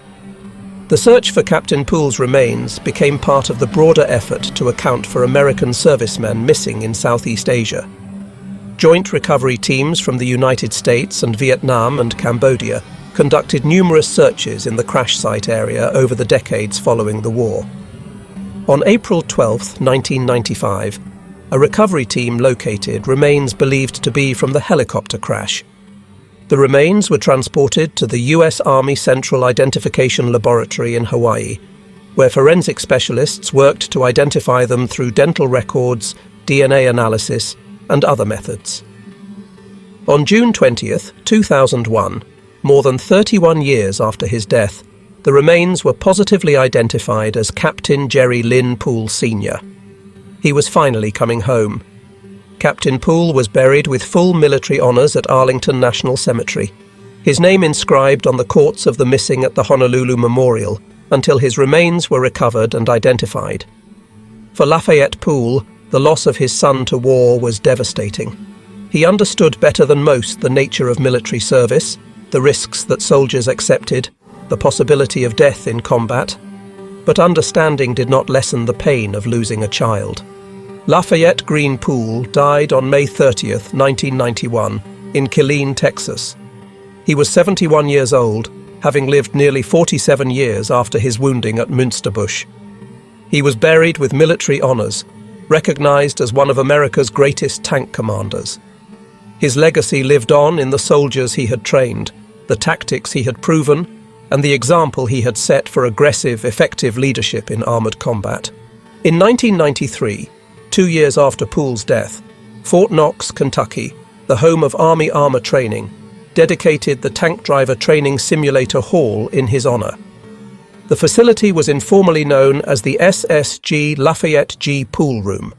The search for Captain Pool's remains became part of the broader effort to account for American servicemen missing in Southeast Asia. Joint recovery teams from the United States and Vietnam and Cambodia conducted numerous searches in the crash site area over the decades following the war. On April 12, 1995, a recovery team located remains believed to be from the helicopter crash. The remains were transported to the U.S. Army Central Identification Laboratory in Hawaii, where forensic specialists worked to identify them through dental records, DNA analysis, and other methods. On June 20th, 2001, more than 31 years after his death, the remains were positively identified as Captain Jerry Lynn Poole Sr. He was finally coming home. Captain Poole was buried with full military honours at Arlington National Cemetery, his name inscribed on the corpse of the missing at the Honolulu Memorial until his remains were recovered and identified. For Lafayette Poole, the loss of his son to war was devastating. He understood better than most the nature of military service, the risks that soldiers accepted, the possibility of death in combat, but understanding did not lessen the pain of losing a child. Lafayette Green Pool died on May 30th, 1991, in Killeen, Texas. He was 71 years old, having lived nearly 47 years after his wounding at Münsterbusch. He was buried with military honours, recognized as one of America's greatest tank commanders. His legacy lived on in the soldiers he had trained, the tactics he had proven, and the example he had set for aggressive, effective leadership in armoured combat. In 1993, 2 years after Poole's death, Fort Knox, Kentucky, the home of Army armour training, dedicated the Tank Driver Training Simulator Hall in his honour. The facility was informally known as the SSG Lafayette G Pool Room,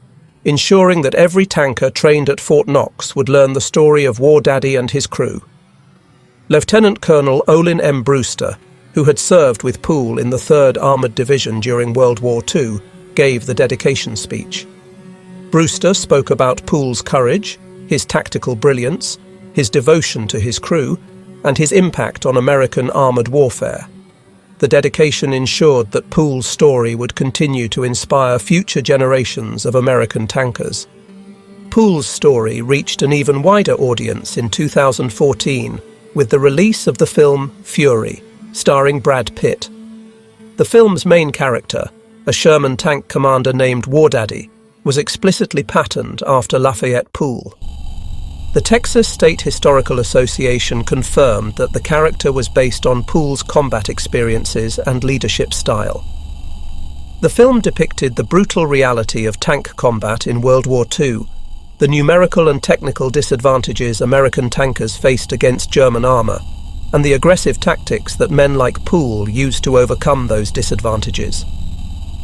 ensuring that every tanker trained at Fort Knox would learn the story of Wardaddy and his crew. Lieutenant Colonel Olin M. Brewster, who had served with Poole in the 3rd Armoured Division during World War II, gave the dedication speech. Brewster spoke about Poole's courage, his tactical brilliance, his devotion to his crew, and his impact on American armoured warfare. The dedication ensured that Poole's story would continue to inspire future generations of American tankers. Poole's story reached an even wider audience in 2014 with the release of the film Fury, starring Brad Pitt. The film's main character, a Sherman tank commander named Wardaddy, was explicitly patterned after Lafayette Poole. The Texas State Historical Association confirmed that the character was based on Poole's combat experiences and leadership style. The film depicted the brutal reality of tank combat in World War II, the numerical and technical disadvantages American tankers faced against German armour, and the aggressive tactics that men like Poole used to overcome those disadvantages.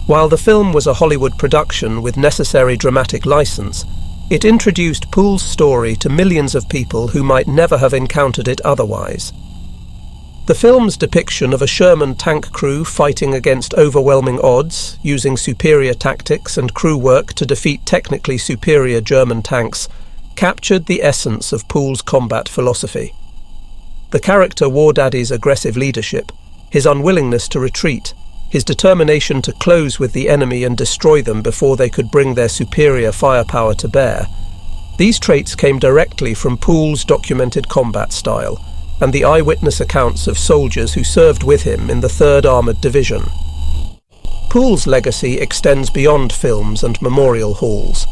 While the film was a Hollywood production with necessary dramatic license, it introduced Poole's story to millions of people who might never have encountered it otherwise. The film's depiction of a Sherman tank crew fighting against overwhelming odds, using superior tactics and crew work to defeat technically superior German tanks, captured the essence of Poole's combat philosophy. The character Wardaddy's aggressive leadership, his unwillingness to retreat, his determination to close with the enemy and destroy them before they could bring their superior firepower to bear. These traits came directly from Poole's documented combat style and the eyewitness accounts of soldiers who served with him in the 3rd Armoured Division. Poole's legacy extends beyond films and memorial halls.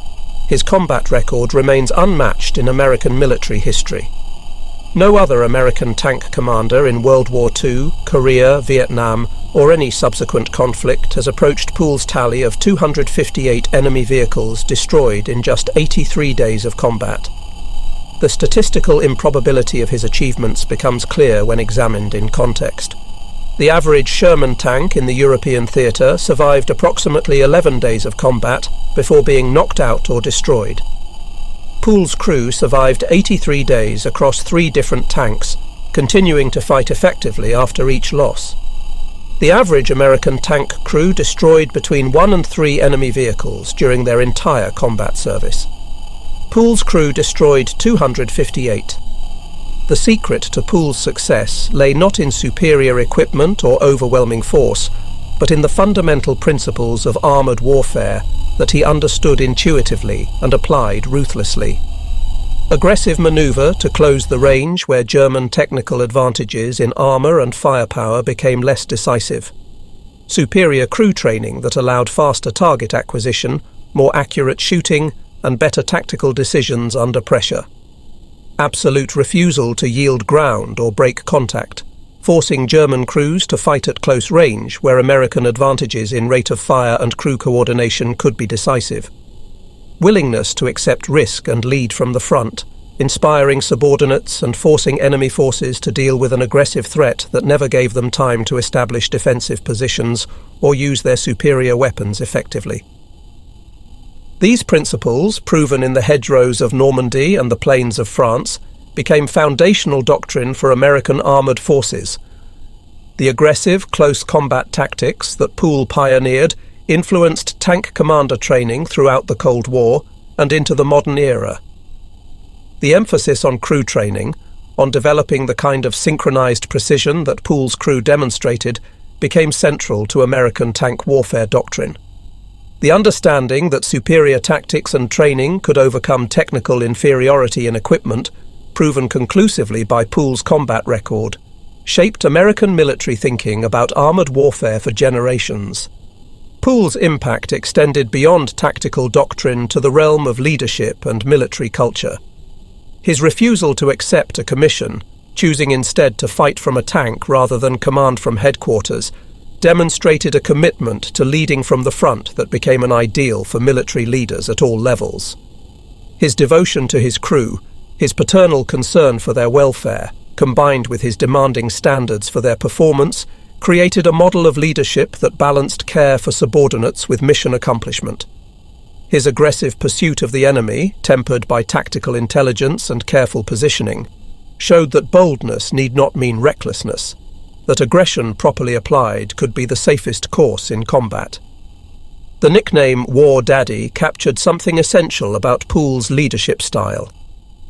His combat record remains unmatched in American military history. No other American tank commander in World War II, Korea, Vietnam, or any subsequent conflict has approached Poole's tally of 258 enemy vehicles destroyed in just 83 days of combat. The statistical improbability of his achievements becomes clear when examined in context. The average Sherman tank in the European theatre survived approximately 11 days of combat before being knocked out or destroyed. Poole's crew survived 83 days across 3 different tanks, continuing to fight effectively after each loss. The average American tank crew destroyed between 1 and 3 enemy vehicles during their entire combat service. Poole's crew destroyed 258. The secret to Poole's success lay not in superior equipment or overwhelming force, but in the fundamental principles of armoured warfare that he understood intuitively and applied ruthlessly. Aggressive manoeuvre to close the range where German technical advantages in armour and firepower became less decisive. Superior crew training that allowed faster target acquisition, more accurate shooting, and better tactical decisions under pressure. absolute refusal to yield ground or break contact, forcing German crews to fight at close range where American advantages in rate of fire and crew coordination could be decisive. Willingness to accept risk and lead from the front, inspiring subordinates and forcing enemy forces to deal with an aggressive threat that never gave them time to establish defensive positions or use their superior weapons effectively. These principles, proven in the hedgerows of Normandy and the plains of France, became foundational doctrine for American armoured forces. The aggressive, close combat tactics that Poole pioneered influenced tank commander training throughout the Cold War and into the modern era. The emphasis on crew training, on developing the kind of synchronized precision that Poole's crew demonstrated, became central to American tank warfare doctrine. The understanding that superior tactics and training could overcome technical inferiority in equipment, proven conclusively by Poole's combat record, shaped American military thinking about armoured warfare for generations. Poole's impact extended beyond tactical doctrine to the realm of leadership and military culture. His refusal to accept a commission, choosing instead to fight from a tank rather than command from headquarters, demonstrated a commitment to leading from the front that became an ideal for military leaders at all levels. His devotion to his crew, his paternal concern for their welfare, combined with his demanding standards for their performance, created a model of leadership that balanced care for subordinates with mission accomplishment. His aggressive pursuit of the enemy, tempered by tactical intelligence and careful positioning, showed that boldness need not mean recklessness, that aggression properly applied could be the safest course in combat. The nickname Wardaddy captured something essential about Poole's leadership style.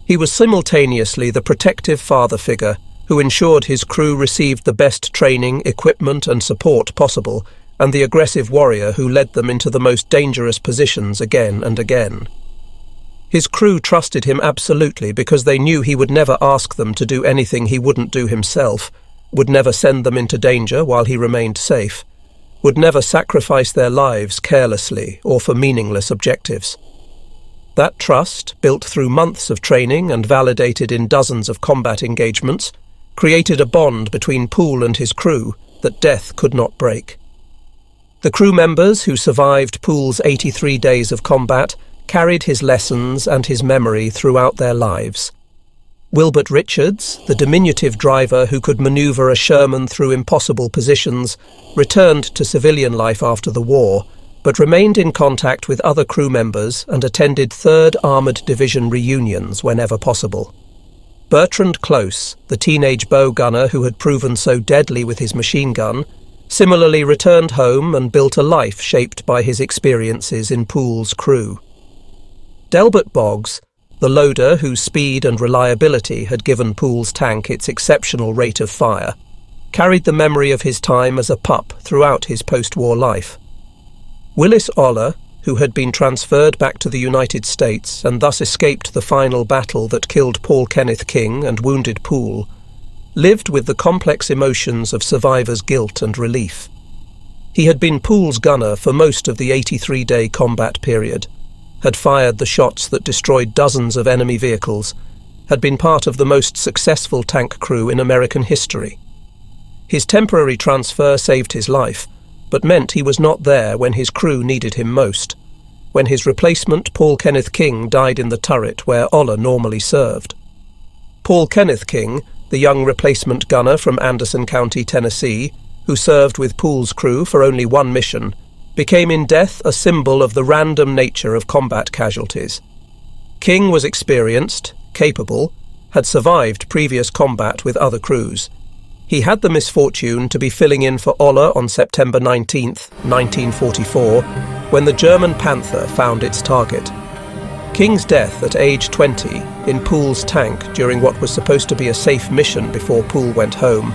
He was simultaneously the protective father figure who ensured his crew received the best training, equipment and support possible, and the aggressive warrior who led them into the most dangerous positions again and again. His crew trusted him absolutely because they knew he would never ask them to do anything he wouldn't do himself, would never send them into danger while he remained safe, would never sacrifice their lives carelessly or for meaningless objectives. That trust, built through months of training and validated in dozens of combat engagements, created a bond between Poole and his crew that death could not break. The crew members who survived Poole's 83 days of combat carried his lessons and his memory throughout their lives. Wilbert Richards, the diminutive driver who could maneuver a Sherman through impossible positions, returned to civilian life after the war, but remained in contact with other crew members and attended 3rd Armoured Division reunions whenever possible. Bertrand Close, the teenage bow gunner who had proven so deadly with his machine gun, similarly returned home and built a life shaped by his experiences in Poole's crew. Delbert Boggs, the loader whose speed and reliability had given Poole's tank its exceptional rate of fire, carried the memory of his time as a pup throughout his post-war life. Willis Oller, who had been transferred back to the United States and thus escaped the final battle that killed Paul Kenneth King and wounded Poole, lived with the complex emotions of survivor's guilt and relief. He had been Poole's gunner for most of the 83-day combat period, had fired the shots that destroyed dozens of enemy vehicles, had been part of the most successful tank crew in American history. His temporary transfer saved his life, but meant he was not there when his crew needed him most, when his replacement Paul Kenneth King died in the turret where Oller normally served. Paul Kenneth King, the young replacement gunner from Anderson County, Tennessee, who served with Poole's crew for only one mission, became in death a symbol of the random nature of combat casualties. King was experienced, capable, had survived previous combat with other crews. He had the misfortune to be filling in for Oller on September 19, 1944, when the German Panther found its target. King's death at age 20 in Poole's tank during what was supposed to be a safe mission before Poole went home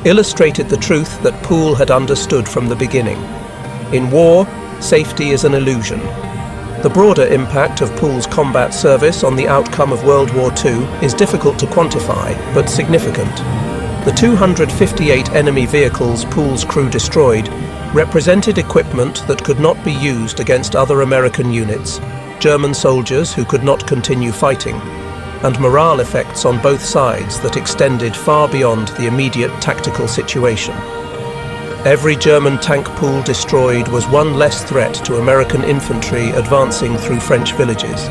illustrated the truth that Poole had understood from the beginning. In war, safety is an illusion. The broader impact of Poole's combat service on the outcome of World War II is difficult to quantify, but significant. The 258 enemy vehicles Poole's crew destroyed represented equipment that could not be used against other American units, German soldiers who could not continue fighting. and morale effects on both sides that extended far beyond the immediate tactical situation. Every German tank pool destroyed was one less threat to American infantry advancing through French villages.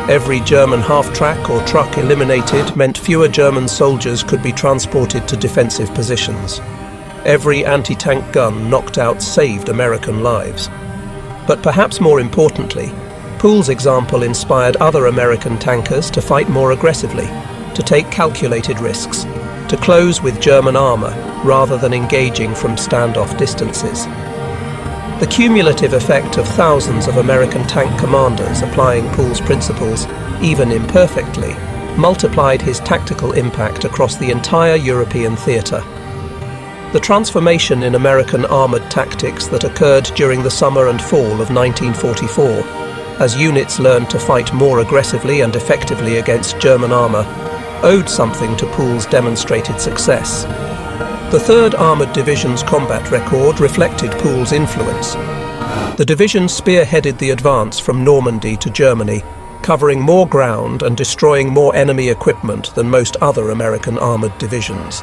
Every German half-track or truck eliminated meant fewer German soldiers could be transported to defensive positions. Every anti-tank gun knocked out saved American lives. But perhaps more importantly, Pool's example inspired other American tankers to fight more aggressively, to take calculated risks, to close with German armour rather than engaging from standoff distances. The cumulative effect of thousands of American tank commanders applying Pool's principles, even imperfectly, multiplied his tactical impact across the entire European theatre. The transformation in American armoured tactics that occurred during the summer and fall of 1944, as units learned to fight more aggressively and effectively against German armour, owed something to Pool's demonstrated success. The 3rd Armoured Division's combat record reflected Pool's influence. The division spearheaded the advance from Normandy to Germany, covering more ground and destroying more enemy equipment than most other American armoured divisions.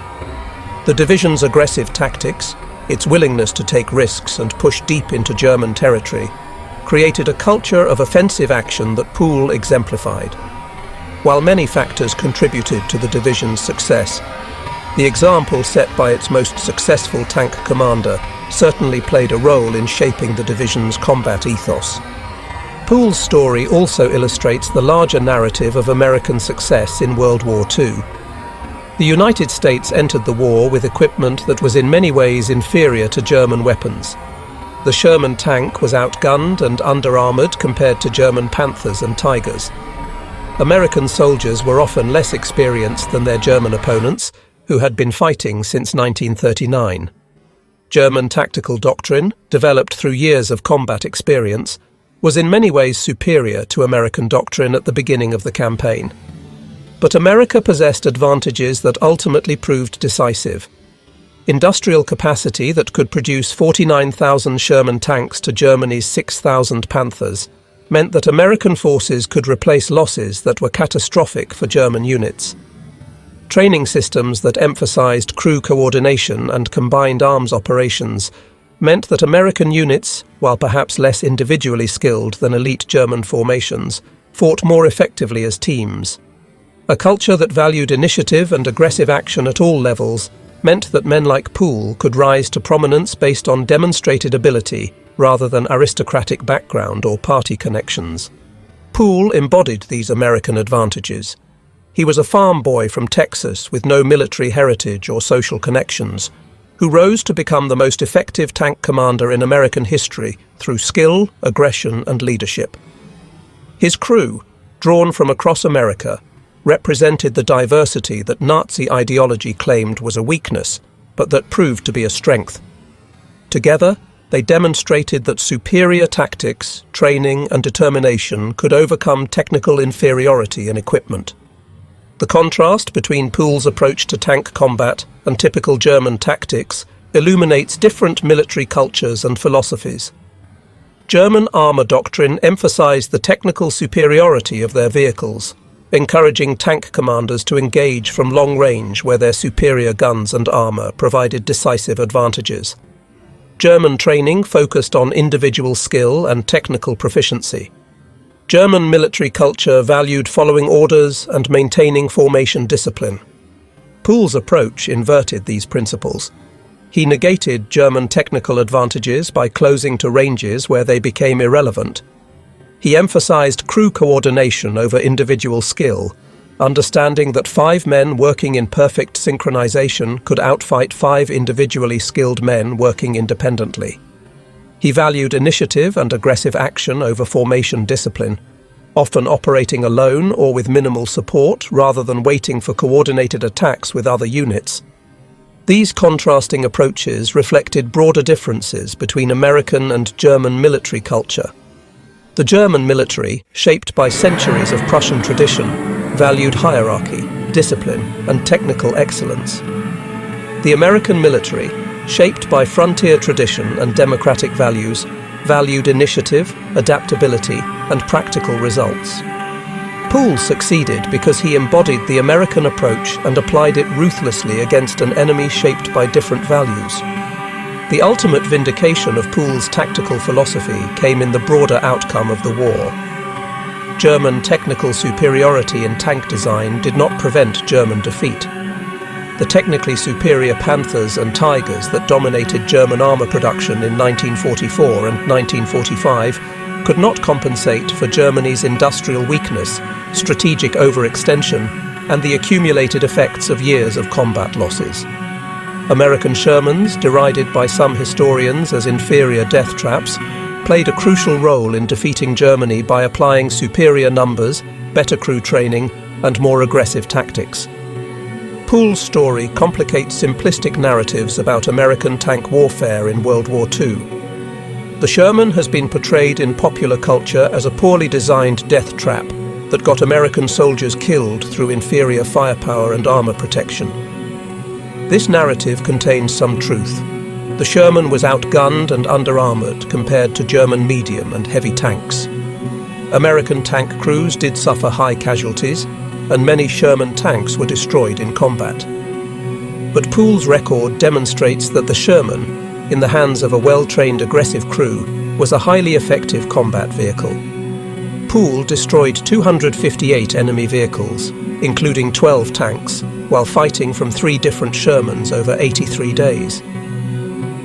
The division's aggressive tactics, its willingness to take risks and push deep into German territory, created a culture of offensive action that Pool exemplified. While many factors contributed to the division's success, the example set by its most successful tank commander certainly played a role in shaping the division's combat ethos. Pool's story also illustrates the larger narrative of American success in World War II. The United States entered the war with equipment that was in many ways inferior to German weapons. The Sherman tank was outgunned and under-armoured compared to German Panthers and Tigers. American soldiers were often less experienced than their German opponents, who had been fighting since 1939. German tactical doctrine, developed through years of combat experience, was in many ways superior to American doctrine at the beginning of the campaign. But America possessed advantages that ultimately proved decisive. Industrial capacity that could produce 49,000 Sherman tanks to Germany's 6,000 Panthers meant that American forces could replace losses that were catastrophic for German units. Training systems that emphasized crew coordination and combined arms operations meant that American units, while perhaps less individually skilled than elite German formations, fought more effectively as teams. A culture that valued initiative and aggressive action at all levels meant that men like Pool could rise to prominence based on demonstrated ability rather than aristocratic background or party connections. Pool embodied these American advantages. He was a farm boy from Texas with no military heritage or social connections, who rose to become the most effective tank commander in American history through skill, aggression, and leadership. His crew, drawn from across America, represented the diversity that Nazi ideology claimed was a weakness, but that proved to be a strength. Together, they demonstrated that superior tactics, training, and determination could overcome technical inferiority in equipment. The contrast between Pool's approach to tank combat and typical German tactics illuminates different military cultures and philosophies. German armour doctrine emphasized the technical superiority of their vehicles, encouraging tank commanders to engage from long range where their superior guns and armour provided decisive advantages. German training focused on individual skill and technical proficiency. German military culture valued following orders and maintaining formation discipline. Pool's approach inverted these principles. He negated German technical advantages by closing to ranges where they became irrelevant. He emphasized crew coordination over individual skill, understanding that 5 men working in perfect synchronization could outfight 5 individually skilled men working independently. He valued initiative and aggressive action over formation discipline, often operating alone or with minimal support rather than waiting for coordinated attacks with other units. These contrasting approaches reflected broader differences between American and German military culture. The German military, shaped by centuries of Prussian tradition, valued hierarchy, discipline, and technical excellence. The American military, shaped by frontier tradition and democratic values, valued initiative, adaptability, and practical results. Poole succeeded because he embodied the American approach and applied it ruthlessly against an enemy shaped by different values. The ultimate vindication of Poole's tactical philosophy came in the broader outcome of the war. German technical superiority in tank design did not prevent German defeat. The technically superior Panthers and Tigers that dominated German armour production in 1944 and 1945 could not compensate for Germany's industrial weakness, strategic overextension, and the accumulated effects of years of combat losses. American Shermans, derided by some historians as inferior death traps, played a crucial role in defeating Germany by applying superior numbers, better crew training, and more aggressive tactics. Poole's story complicates simplistic narratives about American tank warfare in World War II. The Sherman has been portrayed in popular culture as a poorly designed death trap that got American soldiers killed through inferior firepower and armour protection. This narrative contains some truth. The Sherman was outgunned and under-armoured compared to German medium and heavy tanks. American tank crews did suffer high casualties, and many Sherman tanks were destroyed in combat. But Poole's record demonstrates that the Sherman, in the hands of a well-trained aggressive crew, was a highly effective combat vehicle. Poole destroyed 258 enemy vehicles, including 12 tanks, while fighting from 3 different Shermans over 83 days.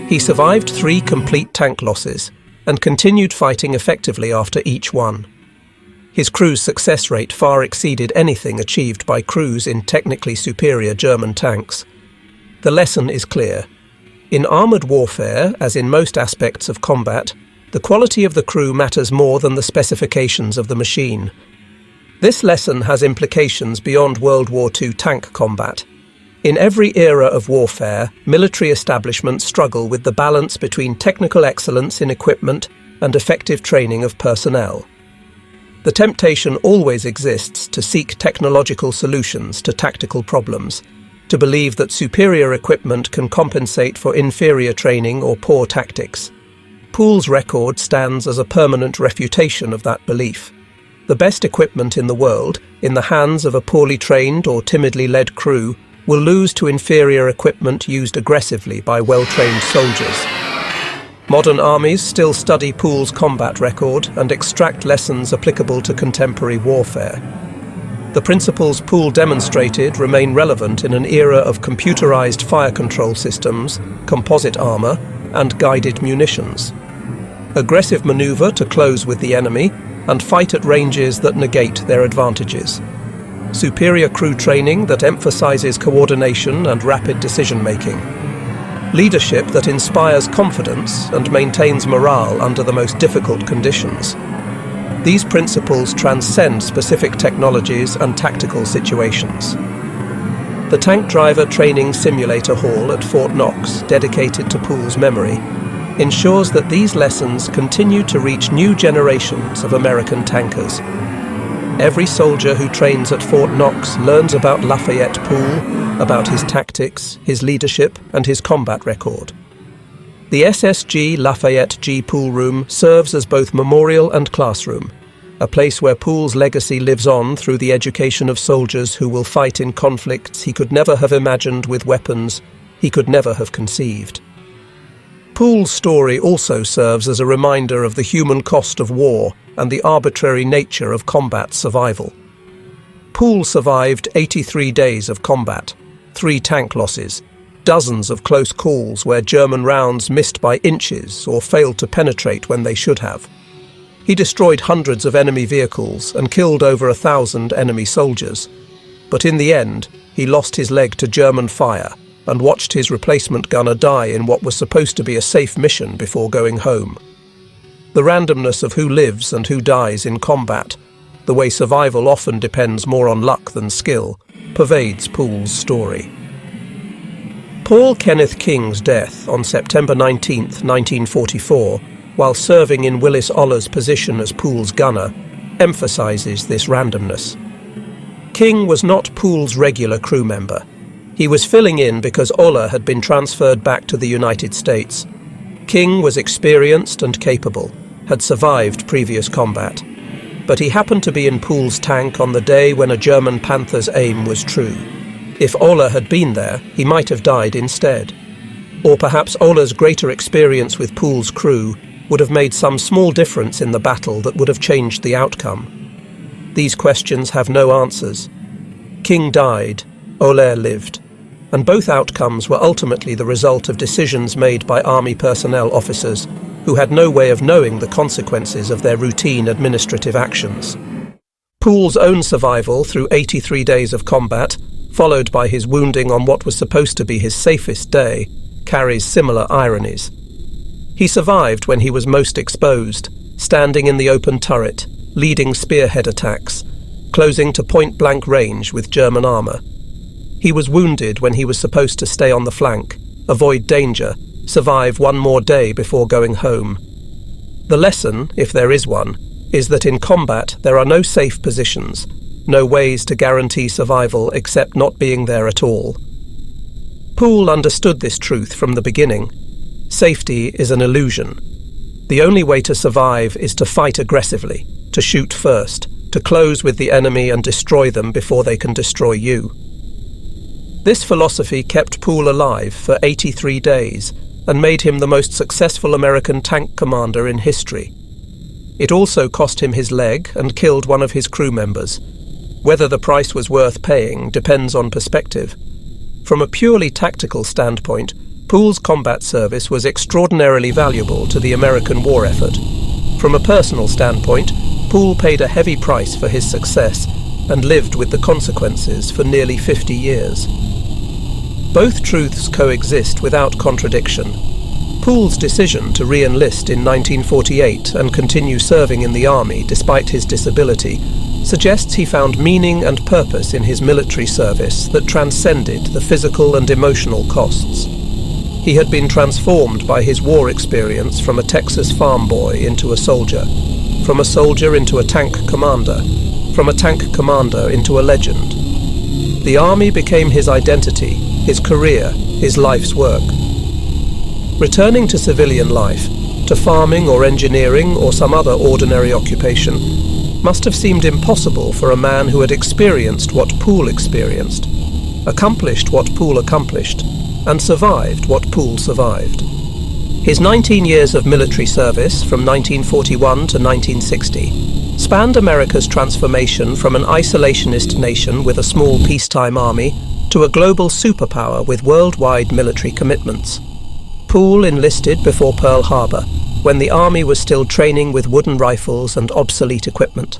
He survived 3 complete tank losses and continued fighting effectively after each one. His crew's success rate far exceeded anything achieved by crews in technically superior German tanks. The lesson is clear. In armoured warfare, as in most aspects of combat, the quality of the crew matters more than the specifications of the machine. This lesson has implications beyond World War II tank combat. In every era of warfare, military establishments struggle with the balance between technical excellence in equipment and effective training of personnel. The temptation always exists to seek technological solutions to tactical problems, to believe that superior equipment can compensate for inferior training or poor tactics. Poole's record stands as a permanent refutation of that belief. The best equipment in the world, in the hands of a poorly trained or timidly led crew, will lose to inferior equipment used aggressively by well-trained soldiers. Modern armies still study Poole's combat record and extract lessons applicable to contemporary warfare. The principles Poole demonstrated remain relevant in an era of computerized fire control systems, composite armor, and guided munitions. Aggressive maneuver to close with the enemy, and fight at ranges that negate their advantages. Superior crew training that emphasizes coordination and rapid decision-making. Leadership that inspires confidence and maintains morale under the most difficult conditions. These principles transcend specific technologies and tactical situations. The Tank Driver Training Simulator Hall at Fort Knox, dedicated to Poole's memory, ensures that these lessons continue to reach new generations of American tankers. Every soldier who trains at Fort Knox learns about Lafayette Poole, about his tactics, his leadership, and his combat record. The SSG Lafayette G Poole Room serves as both memorial and classroom, a place where Poole's legacy lives on through the education of soldiers who will fight in conflicts he could never have imagined with weapons he could never have conceived. Poole's story also serves as a reminder of the human cost of war and the arbitrary nature of combat survival. Poole survived 83 days of combat, 3 tank losses, dozens of close calls where German rounds missed by inches or failed to penetrate when they should have. He destroyed hundreds of enemy vehicles and killed over 1,000 enemy soldiers. But in the end, he lost his leg to German fire and watched his replacement gunner die in what was supposed to be a safe mission before going home. The randomness of who lives and who dies in combat, the way survival often depends more on luck than skill, pervades Poole's story. Paul Kenneth King's death on September 19, 1944, while serving in Willis Oller's position as Poole's gunner, emphasizes this randomness. King was not Poole's regular crew member. He was filling in because Oller had been transferred back to the United States. King was experienced and capable, had survived previous combat. but he happened to be in Pool's tank on the day when a German Panther's aim was true. If Ola had been there, he might have died instead. Or perhaps Ola's greater experience with Pool's crew would have made some small difference in the battle that would have changed the outcome. These questions have no answers. King died, Ola lived, and both outcomes were ultimately the result of decisions made by army personnel officers who had no way of knowing the consequences of their routine administrative actions. Pool's own survival through 83 days of combat, followed by his wounding on what was supposed to be his safest day, carries similar ironies. He survived when he was most exposed, standing in the open turret, leading spearhead attacks, closing to point-blank range with German armour. He was wounded when he was supposed to stay on the flank, avoid danger, survive one more day before going home. The lesson, if there is one, is that in combat there are no safe positions, no ways to guarantee survival except not being there at all. Pool understood this truth from the beginning. Safety is an illusion. The only way to survive is to fight aggressively, to shoot first, to close with the enemy and destroy them before they can destroy you. This philosophy kept Pool alive for 83 days and made him the most successful American tank commander in history. It also cost him his leg and killed one of his crew members. Whether the price was worth paying depends on perspective. From a purely tactical standpoint, Pool's combat service was extraordinarily valuable to the American war effort. From a personal standpoint, Pool paid a heavy price for his success and lived with the consequences for nearly 50 years. Both truths coexist without contradiction. Pool's decision to re-enlist in 1948 and continue serving in the army despite his disability suggests he found meaning and purpose in his military service that transcended the physical and emotional costs. He had been transformed by his war experience from a Texas farm boy into a soldier, from a soldier into a tank commander, from a tank commander into a legend. The army became his identity, his career, his life's work. Returning to civilian life, to farming or engineering or some other ordinary occupation, must have seemed impossible for a man who had experienced what Pool experienced, accomplished what Pool accomplished, and survived what Pool survived. His 19 years of military service, from 1941 to 1960, spanned America's transformation from an isolationist nation with a small peacetime army to a global superpower with worldwide military commitments. Pool enlisted before Pearl Harbor, when the army was still training with wooden rifles and obsolete equipment.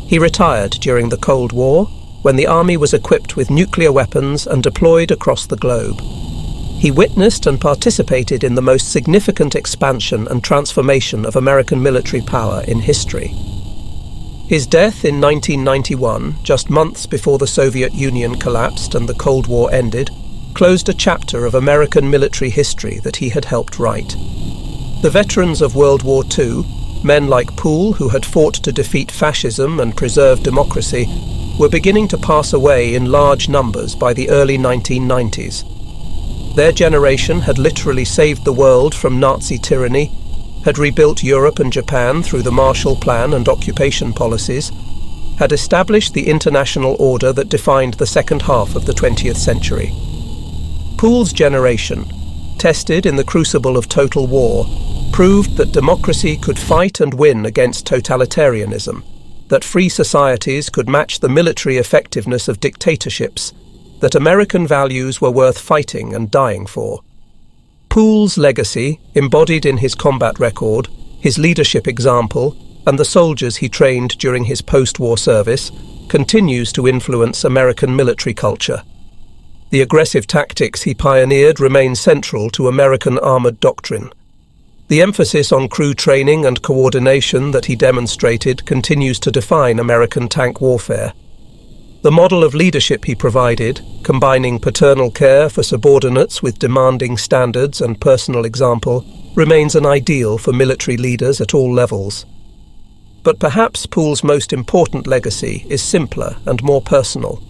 He retired during the Cold War, when the army was equipped with nuclear weapons and deployed across the globe. He witnessed and participated in the most significant expansion and transformation of American military power in history. His death in 1991, just months before the Soviet Union collapsed and the Cold War ended, closed a chapter of American military history that he had helped write. The veterans of World War II, men like Pool who had fought to defeat fascism and preserve democracy, were beginning to pass away in large numbers by the early 1990s. Their generation had literally saved the world from Nazi tyranny, had rebuilt Europe and Japan through the Marshall Plan and occupation policies, had established the international order that defined the second half of the 20th century. Pool's generation, tested in the crucible of total war, proved that democracy could fight and win against totalitarianism, that free societies could match the military effectiveness of dictatorships, that American values were worth fighting and dying for. Pool's legacy, embodied in his combat record, his leadership example, and the soldiers he trained during his post-war service, continues to influence American military culture. The aggressive tactics he pioneered remain central to American armored doctrine. The emphasis on crew training and coordination that he demonstrated continues to define American tank warfare. The model of leadership he provided, combining paternal care for subordinates with demanding standards and personal example, remains an ideal for military leaders at all levels. But perhaps Pool's most important legacy is simpler and more personal.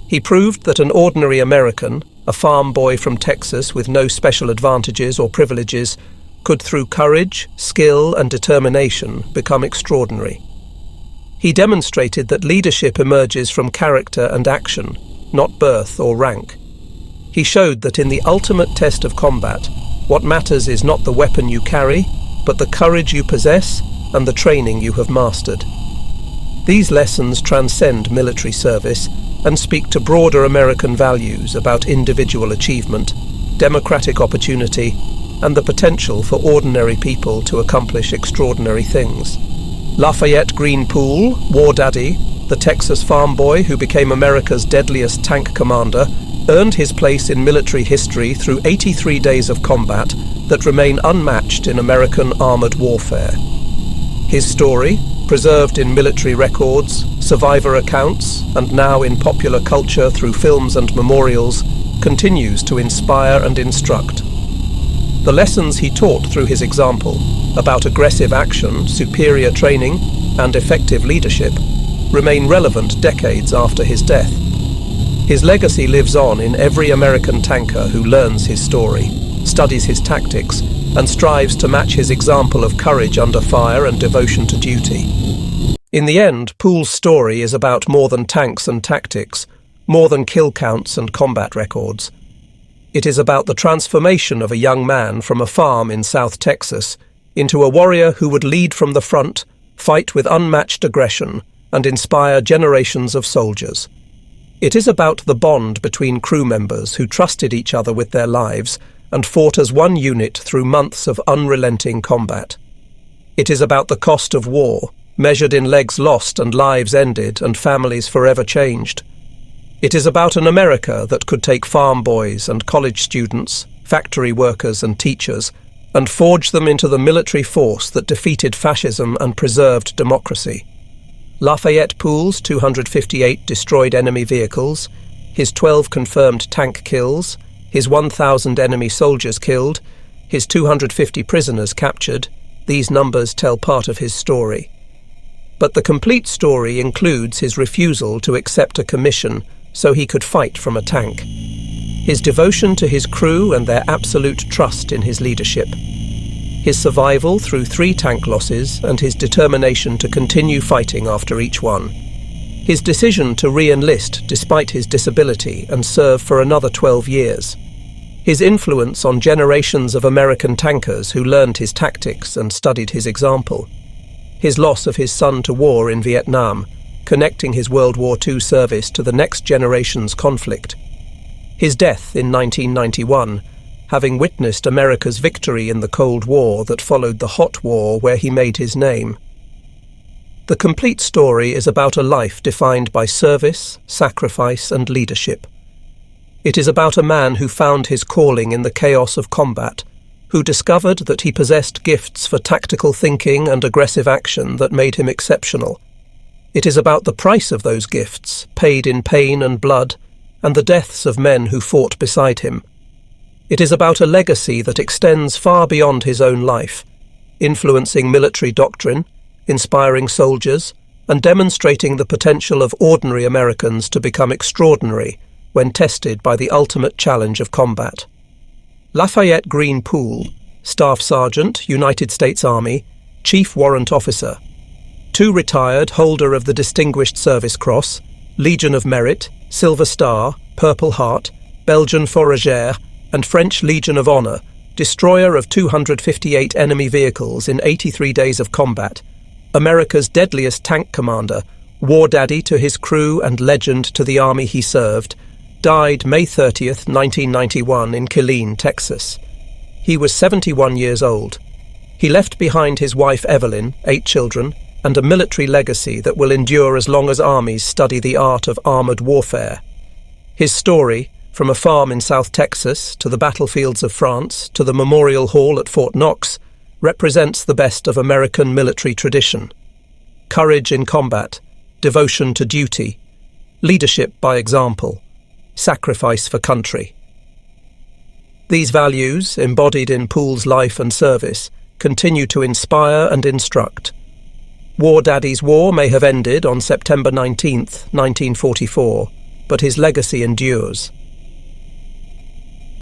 He proved that an ordinary American, a farm boy from Texas with no special advantages or privileges, could through courage, skill and determination become extraordinary. He demonstrated that leadership emerges from character and action, not birth or rank. He showed that in the ultimate test of combat, what matters is not the weapon you carry, but the courage you possess and the training you have mastered. These lessons transcend military service and speak to broader American values about individual achievement, democratic opportunity, and the potential for ordinary people to accomplish extraordinary things. Lafayette Green Pool, Wardaddy, the Texas farm boy who became America's deadliest tank commander, earned his place in military history through 83 days of combat that remain unmatched in American armored warfare. His story, preserved in military records, survivor accounts, and now in popular culture through films and memorials, continues to inspire and instruct. The lessons he taught through his example about aggressive action, superior training, and effective leadership remain relevant decades after his death. His legacy lives on in every American tanker who learns his story, studies his tactics, and strives to match his example of courage under fire and devotion to duty. In the end, Pool's story is about more than tanks and tactics, more than kill counts and combat records. It is about the transformation of a young man from a farm in South Texas into a warrior who would lead from the front, fight with unmatched aggression, and inspire generations of soldiers. It is about the bond between crew members who trusted each other with their lives and fought as one unit through months of unrelenting combat. It is about the cost of war, measured in legs lost and lives ended and families forever changed. It is about an America that could take farm boys and college students, factory workers and teachers, and forge them into the military force that defeated fascism and preserved democracy. Lafayette Pool's 258 destroyed enemy vehicles, his 12 confirmed tank kills, his 1,000 enemy soldiers killed, his 250 prisoners captured, these numbers tell part of his story. But the complete story includes his refusal to accept a commission so he could fight from a tank, his devotion to his crew and their absolute trust in his leadership, his survival through 3 tank losses and his determination to continue fighting after each one, his decision to re-enlist despite his disability and serve for another 12 years, his influence on generations of American tankers who learned his tactics and studied his example, his loss of his son to war in Vietnam, connecting his World War II service to the next generation's conflict, his death in 1991, having witnessed America's victory in the Cold War that followed the Hot War where he made his name. The complete story is about a life defined by service, sacrifice, and leadership. It is about a man who found his calling in the chaos of combat, who discovered that he possessed gifts for tactical thinking and aggressive action that made him exceptional. It is about the price of those gifts, paid in pain and blood, and the deaths of men who fought beside him. It is about a legacy that extends far beyond his own life, influencing military doctrine, inspiring soldiers, and demonstrating the potential of ordinary Americans to become extraordinary when tested by the ultimate challenge of combat. Lafayette Green Pool, Staff Sergeant, United States Army, Chief Warrant Officer. 2 retired, holder of the Distinguished Service Cross, Legion of Merit, Silver Star, Purple Heart, Belgian Fourragère, and French Legion of Honor, destroyer of 258 enemy vehicles in 83 days of combat, America's deadliest tank commander, Wardaddy to his crew and legend to the army he served, died May 30th, 1991 in Killeen, Texas. He was 71 years old. He left behind his wife Evelyn, 8 children, and a military legacy that will endure as long as armies study the art of armored warfare. His story, from a farm in South Texas to the battlefields of France to the Memorial Hall at Fort Knox, represents the best of American military tradition. Courage in combat, devotion to duty, leadership by example, sacrifice for country. These values, embodied in Pool's life and service, continue to inspire and instruct. Wardaddy's war may have ended on September 19, 1944, but his legacy endures.